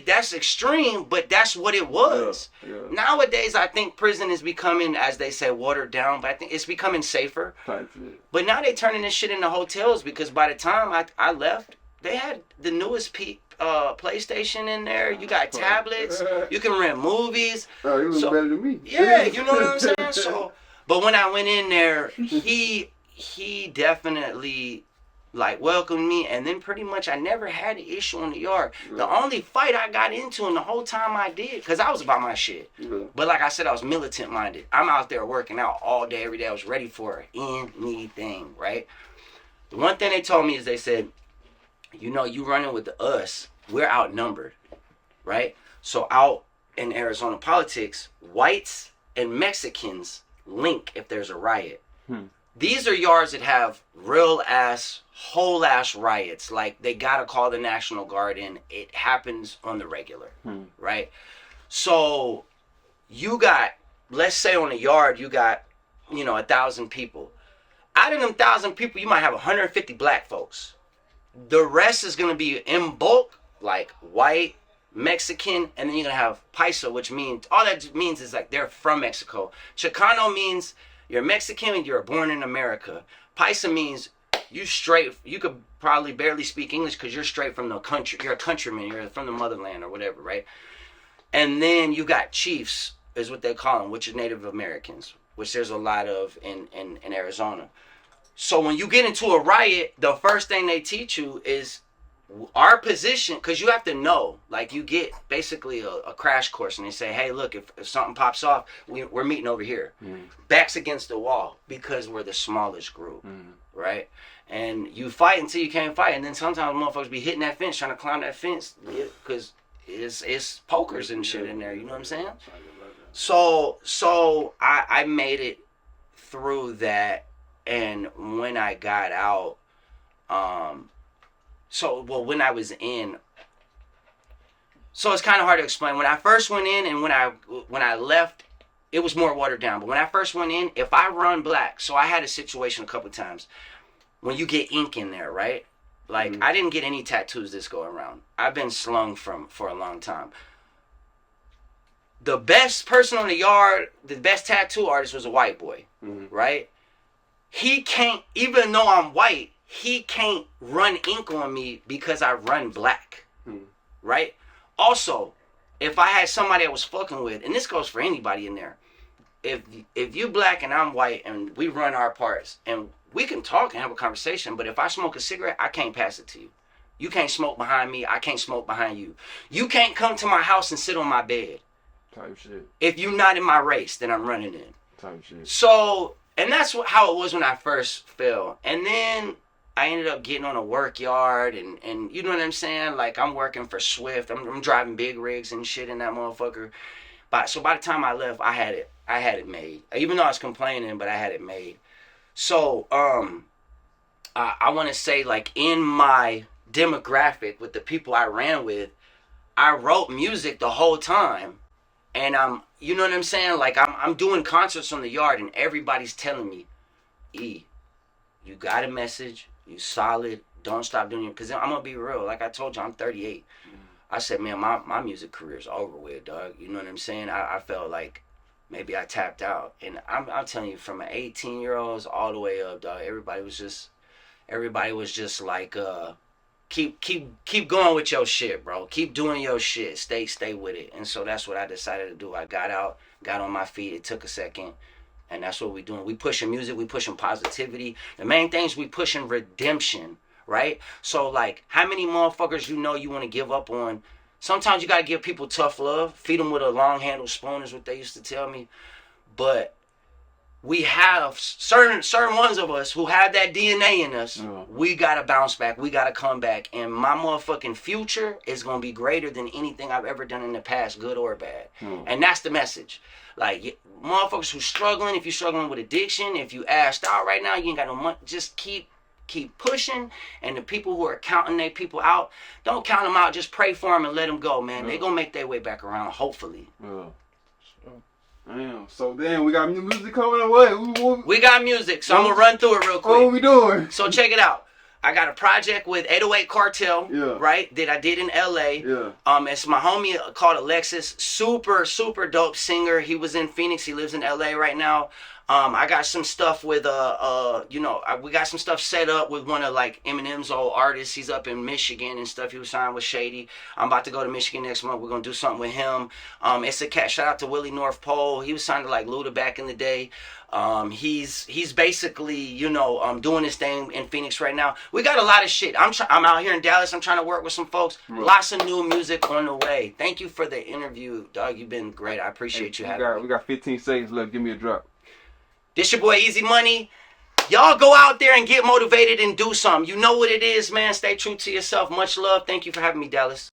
that's extreme, but that's what it was. Yeah. Nowadays, I think prison is becoming, as they say, watered down, but I think it's becoming safer. But now they turning this shit into hotels, because by the time I left, they had the newest PlayStation in there. You got tablets. You can rent movies. Oh, you look better than me. Yeah, you know what I'm saying? So, but when I went in there, he definitely like welcomed me, and then pretty much I never had an issue in the yard. The only fight I got into in the whole time I did, because I was about my shit. But like I said, I was militant minded. I'm out there working out all day, every day. I was ready for anything, right? The one thing they told me is they said, you know, you running with us, we're outnumbered, right? So out in Arizona politics, whites and Mexicans link if there's a riot. These are yards that have real ass, whole ass riots. Like, they gotta call the National Guard in. It happens on the regular, right? So you got, let's say on the yard, you got, you know, 1,000 people. Out of them 1,000 people, you might have 150 black folks. The rest is gonna be in bulk, like white, Mexican, and then you're gonna have Paisa, which means, all that means is like they're from Mexico. Chicano means you're Mexican and you're born in America. Paisa means you straight, you could probably barely speak English because you're straight from the country, you're a countryman, you're from the motherland or whatever, right? And then you got chiefs, is what they call them, which is Native Americans, which there's a lot of in Arizona. So when you get into a riot, the first thing they teach you is our position, because you have to know, like, you get basically a crash course, and they say, hey, look, if something pops off, we're meeting over here. Backs against the wall, because we're the smallest group, right? And you fight until you can't fight, and then sometimes motherfuckers be hitting that fence, trying to climb that fence, because it's pokers and shit in there, you know what I'm saying? So I made it through that, and when I got out, when I was in, so it's kind of hard to explain. When I first went in and when I left, it was more watered down. But when I first went in, if I run black, so I had a situation a couple times when you get ink in there, right? Like, I didn't get any tattoos this go around. I've been slung for a long time. The best person on the yard, the best tattoo artist was a white boy, right? He can't, even though I'm white, he can't run ink on me because I run black, right? Also, if I had somebody I was fucking with, and this goes for anybody in there, if you black and I'm white and we run our parts, and we can talk and have a conversation, but if I smoke a cigarette, I can't pass it to you. You can't smoke behind me, I can't smoke behind you. You can't come to my house and sit on my bed. Type shit. If you're not in my race, then I'm running in. Type shit. So, and that's how it was when I first fell. And then I ended up getting on a work yard, and you know what I'm saying? Like, I'm working for Swift. I'm driving big rigs and shit in that motherfucker. So by the time I left, I had it made. Even though I was complaining, but I had it made. So I want to say, like, in my demographic with the people I ran with, I wrote music the whole time. And you know what I'm saying? Like, I'm doing concerts on the yard, and everybody's telling me, E, you got a message, you solid, don't stop doing it. Because I'm going to be real. Like I told you, I'm 38. I said, man, my music career is over with, dog. You know what I'm saying? I felt like maybe I tapped out. And I'm telling you, from an 18-year-olds all the way up, dog, everybody was just like, keep going with your shit, bro. Keep doing your shit. Stay with it. And so that's what I decided to do. I got out, got on my feet. It took a second. And that's what we doing. We pushing music. We pushing positivity. The main thing is we pushing redemption, right? So, like, how many motherfuckers you know you want to give up on? Sometimes you got to give people tough love. Feed them with a long-handled spoon is what they used to tell me. But we have certain ones of us who have that DNA in us. We got to bounce back. We got to come back. And my motherfucking future is going to be greater than anything I've ever done in the past, good or bad. And that's the message. Like, motherfuckers who struggling, if you're struggling with addiction, if you asked out right now, you ain't got no money, just keep pushing. And the people who are counting their people out, don't count them out. Just pray for them and let them go, man. They going to make their way back around, hopefully. Damn. So then we got new music coming away. We got music, so I'm going to run through it real quick. What we doing? So check it out. I got a project with 808 Cartel, right, that I did in LA. It's my homie called Alexis, super dope singer. He was in Phoenix. He lives in LA right now. I got some stuff with we got some stuff set up with one of like Eminem's old artists. He's up in Michigan and stuff. He was signed with Shady. I'm about to go to Michigan next month. We're gonna do something with him. It's a cat. Shout out to Willie North Pole. He was signed to like Luda back in the day. He's basically doing his thing in Phoenix right now. We got a lot of shit. I'm out here in Dallas. I'm trying to work with some folks. Lots of new music on the way. Thank you for the interview, dog. You've been great. I appreciate you having me. We got 15 seconds left. Give me a drop. This your boy Eazy Money. Y'all go out there and get motivated and do something. You know what it is, man. Stay true to yourself. Much love. Thank you for having me, Dallas.